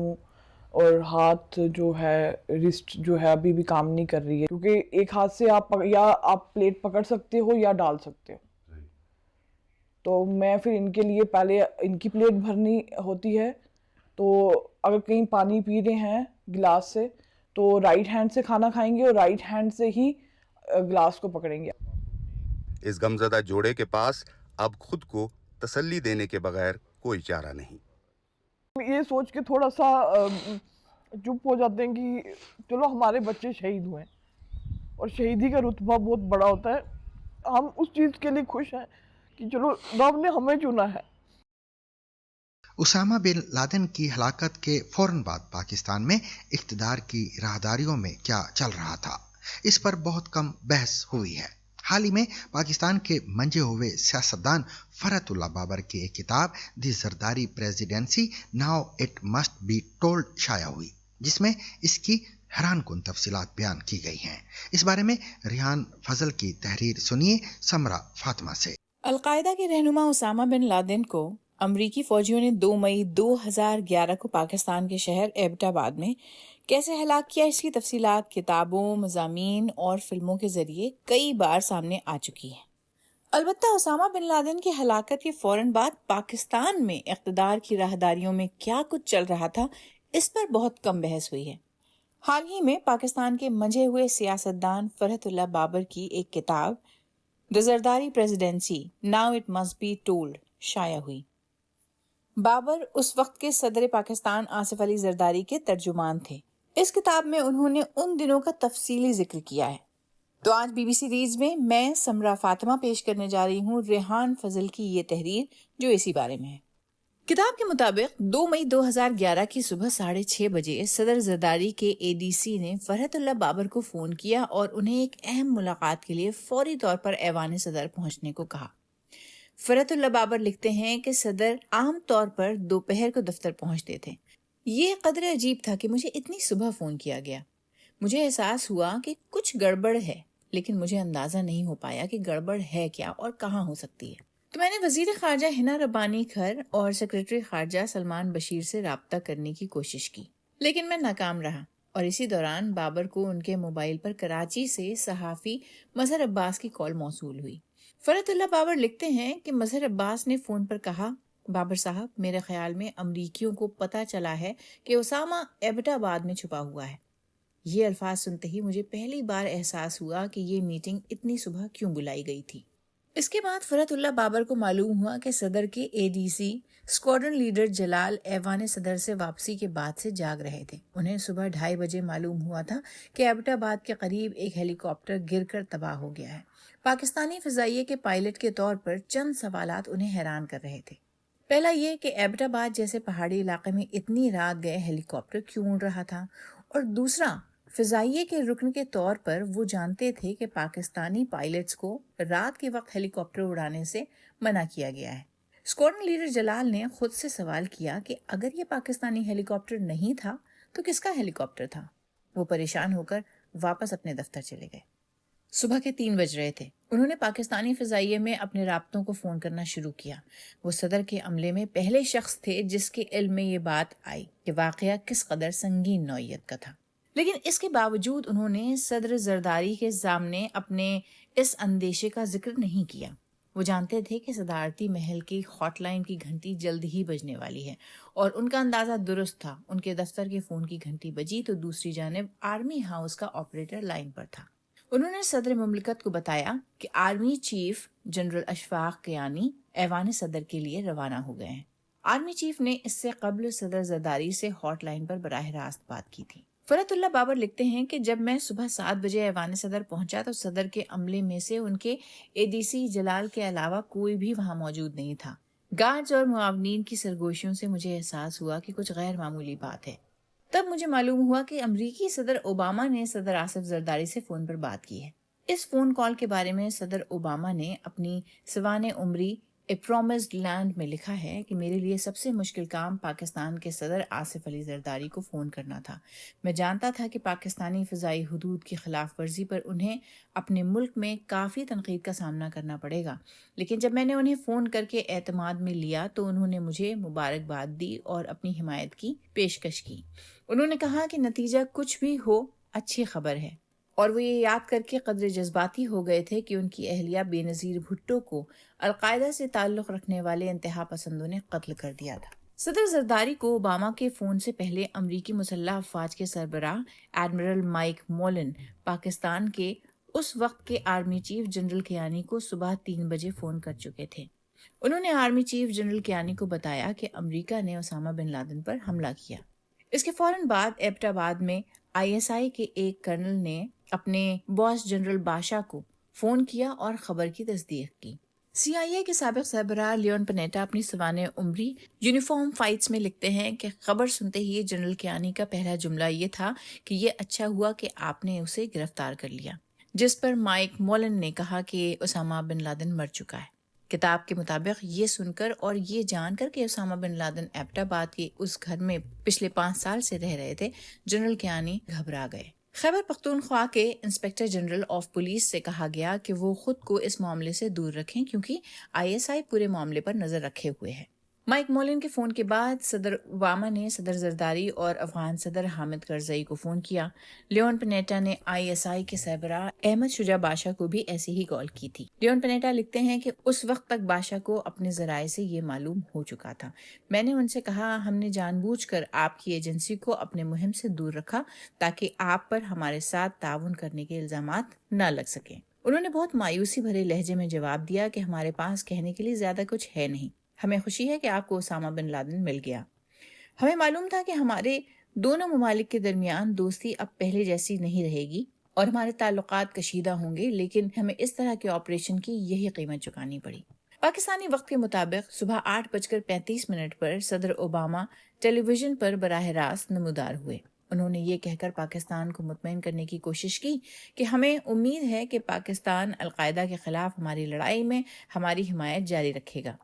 اور ہاتھ جو ہے، رسٹ جو ہے ابھی بھی کام نہیں کر رہی ہے، کیونکہ ایک ہاتھ سے آپ پلیٹ پکڑ سکتے ہو یا ڈال سکتے ہو. تو میں پھر ان کے لیے پہلے ان کی پلیٹ بھرنی ہوتی ہے. تو اگر کہیں پانی پی رہے ہیں گلاس سے تو رائٹ ہینڈ سے کھانا کھائیں گے اور رائٹ ہینڈ سے ہی گلاس کو پکڑیں گے. اس غمزدہ جوڑے کے پاس اب خود کو تسلی دینے کے بغیر کوئی چارہ نہیں. یہ سوچ کے تھوڑا سا چپ ہو جاتے ہیں کہ چلو ہمارے بچے شہید ہوئے، اور شہیدی کا رتبہ بہت بڑا ہوتا ہے. ہم اس چیز کے لیے خوش ہیں کہ چلو رب نے ہمیں چنا ہے. اسامہ بن لادن کی ہلاکت کے فوراً بعد پاکستان میں اقتدار کی راہداریوں میں کیا چل رہا تھا، اس پر بہت کم بحث ہوئی ہے. حال ہی میں پاکستان کے منجے ہوئے سیاستدان فرحت اللہ بابر کی ایک کتاب the Zardari presidency now it must be told شائع ہوئی، جس میں اس کی حیران کن تفصیلات بیان کی گئی ہیں. اس بارے میں ریحان فضل کی تحریر سنیے سمرا فاطمہ سے. القاعدہ کے رہنما اسامہ بن لادن کو امریکی فوجیوں نے 2 مئی 2011 کو پاکستان کے شہر ایبٹ آباد میں کیسے ہلاک کیا، اس کی تفصیلات کتابوں، مضامین اور فلموں کے ذریعے کئی بار سامنے آ چکی ہیں. البتہ اسامہ بن لادن کی ہلاکت کے فوراً بعد پاکستان میں اقتدار کی راہداریوں میں کیا کچھ چل رہا تھا، اس پر بہت کم بحث ہوئی ہے. حال ہی میں پاکستان کے منجھے ہوئے سیاستدان فرحت اللہ بابر کی ایک کتاب the Zardari presidency now it must be told شائع ہوئی. بابر اس وقت کے صدر پاکستان آصف علی زرداری کے ترجمان تھے. اس کتاب میں انہوں نے ان دنوں کا تفصیلی ذکر کیا ہے. تو آج بی بی سی ریڈز میں سمرا فاطمہ پیش کرنے جا رہی ہوں ریحان فضل کی یہ تحریر جو اسی بارے میں ہے. کتاب کے مطابق 2 مئی 2011 کی صبح 6:30 بجے صدر زرداری کے اے ڈی سی نے فرحت اللہ بابر کو فون کیا اور انہیں ایک اہم ملاقات کے لیے فوری طور پر ایوان صدر پہنچنے کو کہا. فرحت اللہ بابر لکھتے ہیں کہ صدر عام طور پر دوپہر کو دفتر پہنچتے تھے. یہ قدر عجیب تھا کہ مجھے اتنی صبح فون کیا گیا. مجھے احساس ہوا کہ کچھ گڑبڑ ہے، لیکن مجھے اندازہ نہیں ہو پایا کہ گڑبڑ ہے کیا اور کہاں ہو سکتی ہے. تو میں نے وزیر خارجہ ہنا ربانی کھر اور سیکرٹری خارجہ سلمان بشیر سے رابطہ کرنے کی کوشش کی، لیکن میں ناکام رہا. اور اسی دوران بابر کو ان کے موبائل پر کراچی سے صحافی مظہر عباس کی کال موصول ہوئی. فرحت اللہ بابر لکھتے ہیں کہ مظہر عباس نے فون پر کہا، بابر صاحب، میرے خیال میں امریکیوں کو پتہ چلا ہے کہ اسامہ ایبٹ آباد میں چھپا ہوا ہے. یہ الفاظ سنتے ہی مجھے پہلی بار احساس ہوا کہ یہ میٹنگ اتنی صبح کیوں بلائی گئی تھی. اس کے بعد فرحت اللہ بابر کو معلوم ہوا کہ صدر کے اے ڈی سی اسکواڈرن لیڈر جلال ایوان صدر سے واپسی کے بعد سے جاگ رہے تھے. انہیں صبح 2:30 بجے معلوم ہوا تھا کہ ایبٹ آباد کے قریب ایک ہیلی کاپٹر گر کر تباہ ہو گیا ہے. پاکستانی فضائیہ کے پائلٹ کے طور پر چند سوالات انہیں حیران کر رہے تھے. پہلا یہ کہ ایبٹ آباد جیسے پہاڑی علاقے میں اتنی رات گئے ہیلی کاپٹر کیوں اڑ رہا تھا، اور دوسرا فضائیہ کے رکن کے طور پر وہ جانتے تھے کہ پاکستانی پائلٹس کو رات کے وقت ہیلی کاپٹر اڑانے سے منع کیا گیا ہے. اسکواڈرن لیڈر جلال نے خود سے سوال کیا کہ اگر یہ پاکستانی ہیلی کاپٹر نہیں تھا تو کس کا ہیلی کاپٹر تھا؟ وہ پریشان ہو کر واپس اپنے دفتر چلے گئے۔ صبح کے 3 بج رہے تھے۔ انہوں نے پاکستانی فضائیے میں اپنے رابطوں کو فون کرنا شروع کیا۔ وہ صدر کے عملے میں پہلے شخص تھے جس کے علم میں یہ بات آئی کہ واقعہ کس قدر سنگین نوعیت کا تھا، لیکن اس کے باوجود انہوں نے صدر زرداری کے سامنے اپنے اس اندیشے کا ذکر نہیں کیا۔ وہ جانتے تھے کہ صدارتی محل کی ہاٹ لائن کی گھنٹی جلد ہی بجنے والی ہے، اور ان کا اندازہ درست تھا۔ ان کے دفتر کے فون کی گھنٹی بجی تو دوسری جانب آرمی ہاؤس کا آپریٹر لائن پر تھا۔ انہوں نے صدر مملکت کو بتایا کہ army chief general Ashfaq Kayani ایوان صدر کے لیے روانہ ہو گئے ہیں۔ آرمی چیف نے اس سے قبل صدر زرداری سے ہاٹ لائن پر براہ راست بات کی تھی۔ فرحت اللہ بابر لکھتے ہیں کہ جب میں صبح 7 بجے ایوان صدر پہنچا تو صدر کے عملے میں سے ان کے ADC جلال کے علاوہ کوئی بھی وہاں موجود نہیں تھا۔ گارڈز اور معاونین کی سرگوشیوں سے مجھے احساس ہوا کہ کچھ غیر معمولی بات ہے۔ تب مجھے معلوم ہوا کہ امریکی صدر اوباما نے صدر آصف زرداری سے فون پر بات کی ہے۔ اس فون کال کے بارے میں صدر اوباما نے اپنی سوانح عمری اے پرومسڈ لینڈ میں لکھا ہے کہ میرے لیے سب سے مشکل کام پاکستان کے صدر آصف علی زرداری کو فون کرنا تھا۔ میں جانتا تھا کہ پاکستانی فضائی حدود کی خلاف ورزی پر انہیں اپنے ملک میں کافی تنقید کا سامنا کرنا پڑے گا، لیکن جب میں نے انہیں فون کر کے اعتماد میں لیا تو انہوں نے مجھے مبارکباد دی اور اپنی حمایت کی پیشکش کی۔ انہوں نے کہا کہ نتیجہ کچھ بھی ہو اچھی خبر ہے، اور وہ یہ یاد کر کے قدرے جذباتی ہو گئے تھے کہ ان کی اہلیہ بے نظیر بھٹو کو القاعدہ سے تعلق رکھنے والے انتہا پسندوں نے قتل کر دیا تھا۔ صدر زرداری کو اوباما کے فون سے پہلے امریکی مسلح افواج کے سربراہ ایڈمرل مائک مولن پاکستان کے اس وقت کے آرمی چیف جنرل کیانی کو صبح 3 بجے فون کر چکے تھے۔ انہوں نے آرمی چیف جنرل کیانی کو بتایا کہ امریکہ نے اسامہ بن لادن پر حملہ کیا۔ اس کے فوراً بعد ایبٹ آباد میں ISI کے ایک کرنل نے اپنے باس جنرل باشا کو فون کیا اور خبر کی تصدیق کی۔ CIA کے سابق سربراہ لیون پنیٹا اپنی سوانح عمری یونیفارم فائٹس میں لکھتے ہیں کہ خبر سنتے ہی جنرل کیانی کا پہلا جملہ یہ تھا کہ یہ اچھا ہوا کہ آپ نے اسے گرفتار کر لیا، جس پر مائک مولن نے کہا کہ اسامہ بن لادن مر چکا ہے۔ کتاب کے مطابق یہ سن کر اور یہ جان کر کہ اسامہ بن لادن ایبٹ آباد کے اس گھر میں پچھلے 5 سال سے رہ رہے تھے، جنرل کیانی گھبرا گئے۔ خیبر پختونخوا کے انسپکٹر جنرل آف پولیس سے کہا گیا کہ وہ خود کو اس معاملے سے دور رکھیں کیونکہ ISI پورے معاملے پر نظر رکھے ہوئے ہے۔ مائک مولن کے فون کے بعد صدر اوباما نے صدر زرداری اور افغان صدر حامد کرزئی کو فون کیا۔ لیون پنیٹا نے ISI کے سربراہ احمد شجاع باشا کو بھی ایسی ہی کال کی تھی۔ لیون پنیٹا لکھتے ہیں کہ اس وقت تک باشا کو اپنے ذرائع سے یہ معلوم ہو چکا تھا۔ میں نے ان سے کہا ہم نے جان بوجھ کر آپ کی ایجنسی کو اپنے مہم سے دور رکھا تاکہ آپ پر ہمارے ساتھ تعاون کرنے کے الزامات نہ لگ سکیں۔ انہوں نے بہت مایوسی بھرے لہجے میں جواب دیا کہ ہمارے پاس کہنے کے لیے زیادہ کچھ ہے نہیں، ہمیں خوشی ہے کہ آپ کو اسامہ بن لادن مل گیا۔ ہمیں معلوم تھا کہ ہمارے دونوں ممالک کے درمیان دوستی اب پہلے جیسی نہیں رہے گی اور ہمارے تعلقات کشیدہ ہوں گے، لیکن ہمیں اس طرح کے آپریشن کی یہی قیمت چکانی پڑی۔ پاکستانی وقت کے مطابق صبح 8:35 پر صدر اوباما ٹیلی ویژن پر براہ راست نمودار ہوئے۔ انہوں نے یہ کہہ کر پاکستان کو مطمئن کرنے کی کوشش کی کہ ہمیں امید ہے کہ پاکستان القاعدہ کے خلاف ہماری لڑائی میں ہماری حمایت جاری رکھے گا۔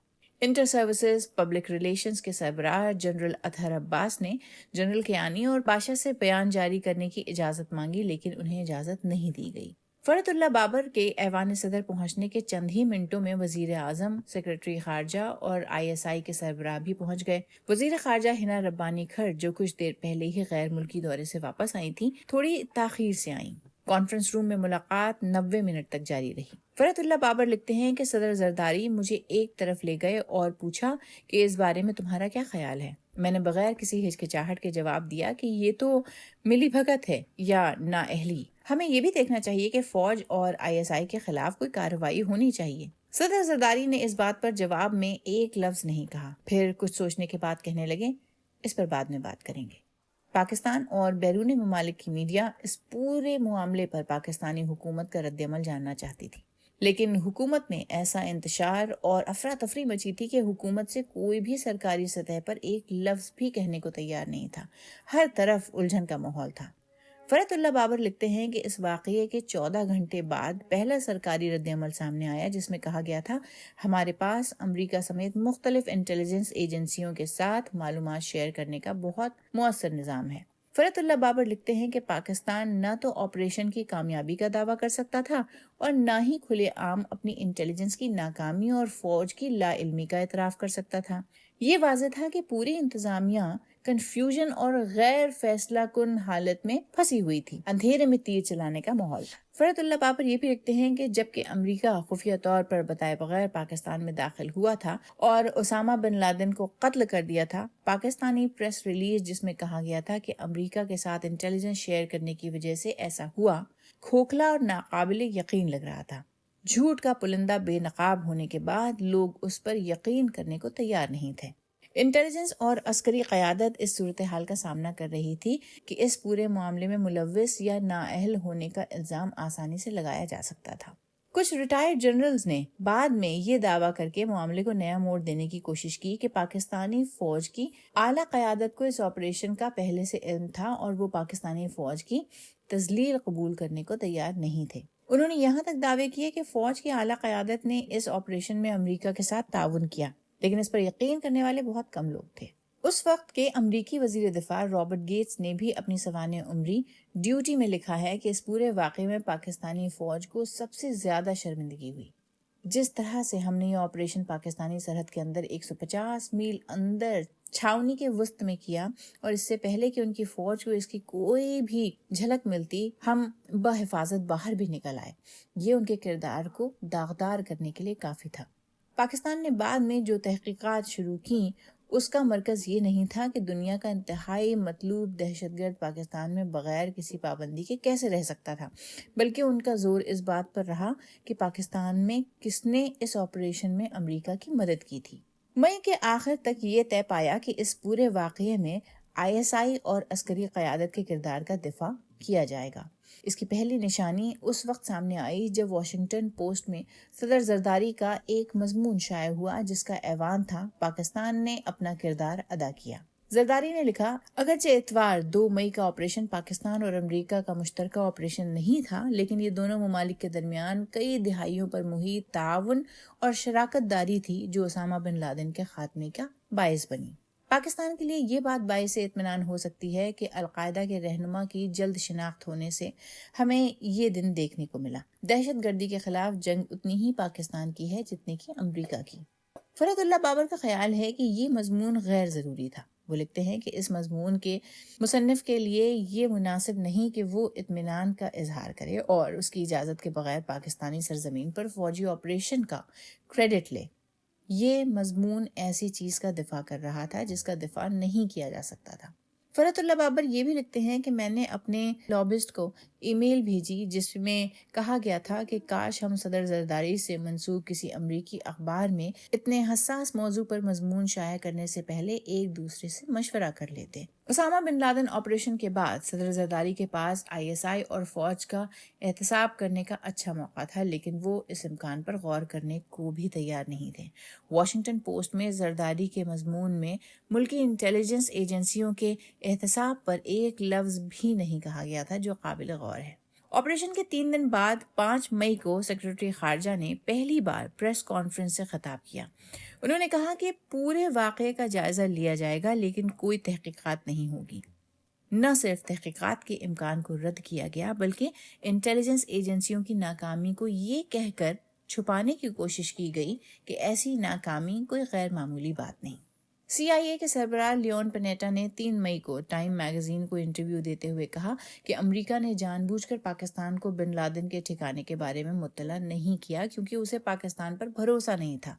انٹر سروسز پبلک ریلیشنز کے سربراہ جنرل اطہر عباس نے جنرل کیانی اور باشا سے بیان جاری کرنے کی اجازت مانگی، لیکن انہیں اجازت نہیں دی گئی۔ فرحت اللہ بابر کے ایوان صدر پہنچنے کے چند ہی منٹوں میں وزیر اعظم، سیکرٹری خارجہ اور ISI کے سربراہ بھی پہنچ گئے۔ وزیر خارجہ ہنا ربانی کھر جو کچھ دیر پہلے ہی غیر ملکی دورے سے واپس آئی تھیں، تھوڑی تاخیر سے آئیں۔ کانفرنس روم میں ملاقات 90 منٹ تک جاری رہی۔ فرحت اللہ بابر لکھتے ہیں کہ صدر زرداری مجھے ایک طرف لے گئے اور پوچھا کہ اس بارے میں تمہارا کیا خیال ہے۔ میں نے بغیر کسی ہچکچاہٹ کے جواب دیا کہ یہ تو ملی بھگت ہے یا نااہلی، ہمیں یہ بھی دیکھنا چاہیے کہ فوج اور ISI کے خلاف کوئی کارروائی ہونی چاہیے۔ صدر زرداری نے اس بات پر جواب میں ایک لفظ نہیں کہا، پھر کچھ سوچنے کے بعد کہنے لگے اس پر بعد میں بات کریں گے۔ پاکستان اور بیرون ممالک کی میڈیا اس پورے معاملے پر پاکستانی حکومت کا رد عمل جاننا چاہتی تھی، لیکن حکومت میں ایسا انتشار اور افراتفری مچی تھی کہ حکومت سے کوئی بھی سرکاری سطح پر ایک لفظ بھی کہنے کو تیار نہیں تھا۔ ہر طرف الجھن کا ماحول تھا۔ فرحت اللہ بابر لکھتے ہیں کہ اس واقعے کے 14 گھنٹے بعد پہلا سرکاری رد عمل سامنے آیا جس میں کہا گیا تھا ہمارے پاس امریکہ سمیت مختلف انٹیلیجنس ایجنسیوں کے ساتھ معلومات شیئر کرنے کا بہت مؤثر نظام ہے۔ فرت اللہ بابر لکھتے ہیں کہ پاکستان نہ تو آپریشن کی کامیابی کا دعویٰ کر سکتا تھا اور نہ ہی کھلے عام اپنی انٹیلیجنس کی ناکامی اور فوج کی لا علمی کا اعتراف کر سکتا تھا۔ یہ واضح تھا کہ پوری انتظامیہ کنفیوژن اور غیر فیصلہ کن حالت میں پھنسی ہوئی تھی، اندھیرے میں تیر چلانے کا ماحول تھا۔ فرت اللہ بابر یہ بھی لکھتے ہیں کہ جبکہ امریکہ خفیہ طور پر بتائے بغیر پاکستان میں داخل ہوا تھا اور اسامہ بن لادن کو قتل کر دیا تھا، پاکستانی پریس ریلیز جس میں کہا گیا تھا کہ امریکہ کے ساتھ انٹیلیجنس شیئر کرنے کی وجہ سے ایسا ہوا، کھوکھلا اور ناقابل یقین لگ رہا تھا۔ جھوٹ کا پلندہ بے نقاب ہونے کے بعد لوگ اس پر یقین کرنے کو تیار نہیں تھے۔ انٹیلیجنس اور عسکری قیادت اس صورتحال کا سامنا کر رہی تھی کہ اس پورے معاملے میں ملوث یا نااہل ہونے کا الزام آسانی سے لگایا جا سکتا تھا۔ کچھ ریٹائرڈ جنرلز نے بعد میں یہ دعویٰ کر کے معاملے کو نیا موڑ دینے کی کوشش کی کہ پاکستانی فوج کی اعلیٰ قیادت کو اس آپریشن کا پہلے سے علم تھا اور وہ پاکستانی فوج کی تذلیل قبول کرنے کو تیار نہیں تھے۔ انہوں نے یہاں تک دعوے کیے کہ فوج کی اعلیٰ قیادت نے اس آپریشن میں امریکہ کے ساتھ تعاون کیا، لیکن اس پر یقین کرنے والے بہت کم لوگ تھے۔ اس وقت کے امریکی وزیر دفاع رابرٹ گیٹس نے بھی اپنی سوانح عمری ڈیوٹی میں لکھا ہے کہ اس پورے واقعے میں پاکستانی فوج کو سب سے زیادہ شرمندگی ہوئی۔ جس طرح سے ہم نے یہ آپریشن پاکستانی سرحد کے اندر 150 میل اندر چھاونی کے وسط میں کیا اور اس سے پہلے کہ ان کی فوج کو اس کی کوئی بھی جھلک ملتی ہم بحفاظت باہر بھی نکل آئے، یہ ان کے کردار کو داغدار کرنے کے لیے کافی تھا۔ پاکستان نے بعد میں جو تحقیقات شروع کیں اس کا مرکز یہ نہیں تھا کہ دنیا کا انتہائی مطلوب دہشت گرد پاکستان میں بغیر کسی پابندی کے کیسے رہ سکتا تھا، بلکہ ان کا زور اس بات پر رہا کہ پاکستان میں کس نے اس آپریشن میں امریکہ کی مدد کی تھی۔ مئی کے آخر تک یہ طے پایا کہ اس پورے واقعے میں ISI اور عسکری قیادت کے کردار کا دفاع کیا جائے گا۔ اس کی پہلی نشانی اس وقت سامنے آئی جب واشنگٹن پوسٹ میں صدر زرداری کا ایک مضمون شائع ہوا جس کا عنوان تھا پاکستان نے اپنا کردار ادا کیا۔ زرداری نے لکھا، اگرچہ اتوار 2 مئی کا آپریشن پاکستان اور امریکہ کا مشترکہ آپریشن نہیں تھا، لیکن یہ دونوں ممالک کے درمیان کئی دہائیوں پر محیط تعاون اور شراکت داری تھی جو اسامہ بن لادن کے خاتمے کا باعث بنی۔ پاکستان کے لیے یہ بات باعث اطمینان ہو سکتی ہے کہ القاعدہ کے رہنما کی جلد شناخت ہونے سے ہمیں یہ دن دیکھنے کو ملا۔ دہشت گردی کے خلاف جنگ اتنی ہی پاکستان کی ہے جتنی کہ امریکہ کی۔ فرت اللہ بابر کا خیال ہے کہ یہ مضمون غیر ضروری تھا۔ وہ لکھتے ہیں کہ اس مضمون کے مصنف کے لیے یہ مناسب نہیں کہ وہ اطمینان کا اظہار کرے اور اس کی اجازت کے بغیر پاکستانی سرزمین پر فوجی آپریشن کا کریڈٹ لے۔ یہ مضمون ایسی چیز کا دفاع کر رہا تھا جس کا دفاع نہیں کیا جا سکتا تھا۔ فرت اللہ بابر یہ بھی لکھتے ہیں کہ میں نے اپنے لابسٹ کو ای میل بھیجی جس میں کہا گیا تھا کہ کاش ہم صدر زرداری سے منسوب کسی امریکی اخبار میں اتنے حساس موضوع پر مضمون شائع کرنے سے پہلے ایک دوسرے سے مشورہ کر لیتے۔ اسامہ بن لادن آپریشن کے بعد صدر زرداری کے پاس ISI اور فوج کا احتساب کرنے کا اچھا موقع تھا، لیکن وہ اس امکان پر غور کرنے کو بھی تیار نہیں تھے۔ واشنگٹن پوسٹ میں زرداری کے مضمون میں ملکی انٹیلیجنس ایجنسیوں کے احتساب پر ایک لفظ بھی نہیں کہا گیا تھا جو قابل غور ہے۔ آپریشن کے 3 دن بعد 5 مئی کو سیکرٹری خارجہ نے پہلی بار پریس کانفرنس سے خطاب کیا۔ انہوں نے کہا کہ پورے واقعے کا جائزہ لیا جائے گا لیکن کوئی تحقیقات نہیں ہوگی۔ نہ صرف تحقیقات کے امکان کو رد کیا گیا بلکہ انٹیلیجنس ایجنسیوں کی ناکامی کو یہ کہہ کر چھپانے کی کوشش کی گئی کہ ایسی ناکامی کوئی غیر معمولی بات نہیں۔ CIA کے سربراہ لیون پنیٹا نے 3 مئی کو ٹائم میگزین کو انٹرویو دیتے ہوئے کہا کہ امریکہ نے جان بوجھ کر پاکستان کو بن لادن کے ٹھکانے کے بارے میں مطلع نہیں کیا کیونکہ اسے پاکستان پر بھروسہ نہیں تھا۔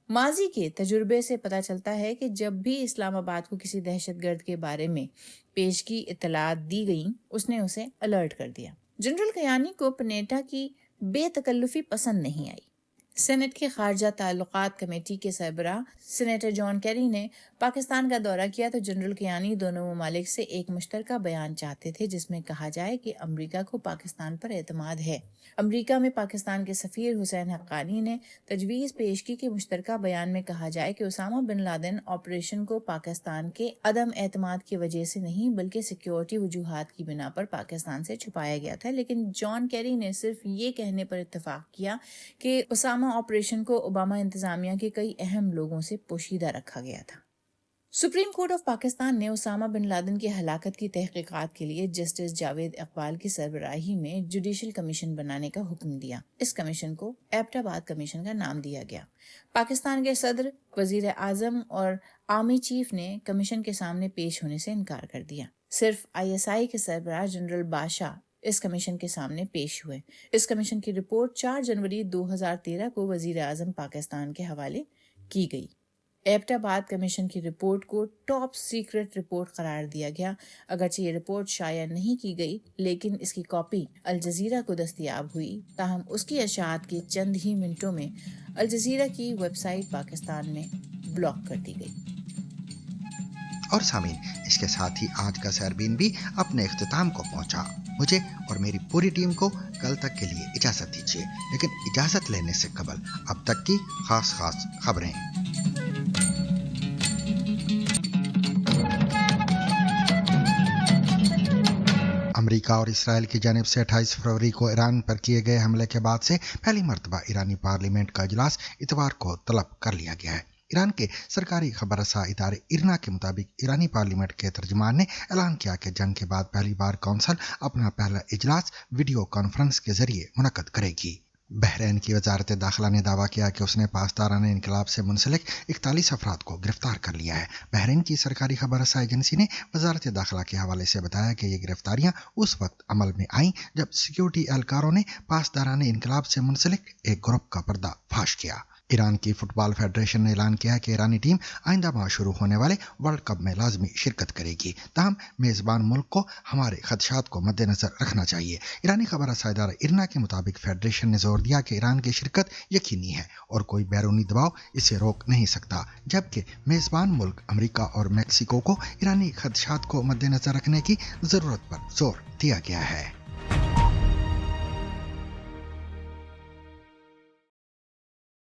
ماضی کے تجربے سے پتہ چلتا ہے کہ جب بھی اسلام آباد کو کسی دہشت گرد کے بارے میں پیشگی اطلاعات دی گئیں اس نے اسے الرٹ کر دیا۔ جنرل کیانی کو پنیٹا کی بے تکلفی پسند نہیں آئی۔ سینٹ کی خارجہ تعلقات کمیٹی کے سربراہ سینیٹر جان کیری نے پاکستان کا دورہ کیا تو جنرل کیانی دونوں ممالک سے ایک مشترکہ بیان چاہتے تھے جس میں کہا جائے کہ امریکہ کو پاکستان پر اعتماد ہے۔ امریکہ میں پاکستان کے سفیر حسین حقانی نے تجویز پیش کی کہ مشترکہ بیان میں کہا جائے کہ اسامہ بن لادن آپریشن کو پاکستان کے عدم اعتماد کی وجہ سے نہیں بلکہ سیکیورٹی وجوہات کی بنا پر پاکستان سے چھپایا گیا تھا، لیکن جان کیری نے صرف یہ کہنے پر اتفاق کیا کہ اسامہ آپریشن کو اوباما انتظامیہ کے کئی اہم لوگوں سے پوشیدہ رکھا گیا تھا۔ सुप्रीम कोर्ट ऑफ पाकिस्तान ने उसामा बिन लादेन की हलाकत की तहकीकात के लिए जस्टिस जावेद इकबाल की सरबराही में जुडिशल कमीशन बनाने का हुक्म दिया। इस कमीशन को एबटाबाद कमीशन का नाम दिया गया। पाकिस्तान के सदर, वजीर आजम और आर्मी चीफ ने कमीशन के सामने पेश होने से इनकार कर दिया। सिर्फ ISI के सरबराह जनरल बादशाह इस कमीशन के सामने पेश हुए। इस कमीशन की रिपोर्ट 4 जनवरी 2013 को वजीर आजम पाकिस्तान के हवाले की गई। एबटाबाद कमीशन की रिपोर्ट को टॉप सीक्रेट रिपोर्ट करार दिया गया। अगरचे ये रिपोर्ट शाया नहीं की गई, लेकिन इसकी कॉपी अल जजीरा को दस्तयाब हुई। ताहम उसकी अशात के चंद ही मिनटों में अल जजीरा की वेबसाइट पाकिस्तान में ब्लॉक कर दी गई। और सामीन, इसके साथ ही आज का सैरबीन भी अपने इख्तिताम को पहुंचा। मुझे और मेरी पूरी टीम को कल तक के लिए इजाजत दीजिए, लेकिन इजाजत लेने से कबल अब तक की खास खबरें। अमेरिका और इसराइल की जानिब से 28 फरवरी को ईरान पर किए गए हमले के बाद से पहली मर्तबा ईरानी पार्लियामेंट का इजलास इतवार को तलब कर लिया गया है। ईरान के सरकारी खबर रसा इदारे इरना के मुताबिक ईरानी पार्लियामेंट के तर्जुमान ने ऐलान किया कि जंग के बाद पहली बार कौंसल अपना पहला इजलास वीडियो कॉन्फ्रेंस के जरिए मुनक्कद करेगी। बहरीन की वजारत दाखिला ने दावा किया कि उसने पासदाराना इनकलाब से मुंसलिक 41 अफराद को गिरफ्तार कर लिया है। बहरीन की सरकारी खबर रसा एजेंसी ने वजारत दाखिला के हवाले से बताया कि ये गिरफ्तारियां उस वक्त अमल में आईं जब सिक्योरिटी एहलकारों ने पासदाराना इनकलाब से मुंसलिक एक ग्रुप का पर्दा फाश किया। ईरान की फुटबॉल फेडरेशन ने ऐलान किया कि ईरानी टीम आइंदा माह शुरू होने वाले वर्ल्ड कप में लाजमी शिरकत करेगी। ताहम मेज़बान मुल्क को हमारे खदशात को मद्देनजर रखना चाहिए। ईरानी खबर रसा इदारा इरना के मुताबिक फेडरेशन ने जोर दिया कि ईरान की शिरकत यकीनी है और कोई बैरूनी दबाव इसे रोक नहीं सकता, जबकि मेज़बान मुल्क अमेरिका और मैक्सिको को ईरानी खदशात को मद्देनजर रखने की जरूरत पर जोर दिया गया है।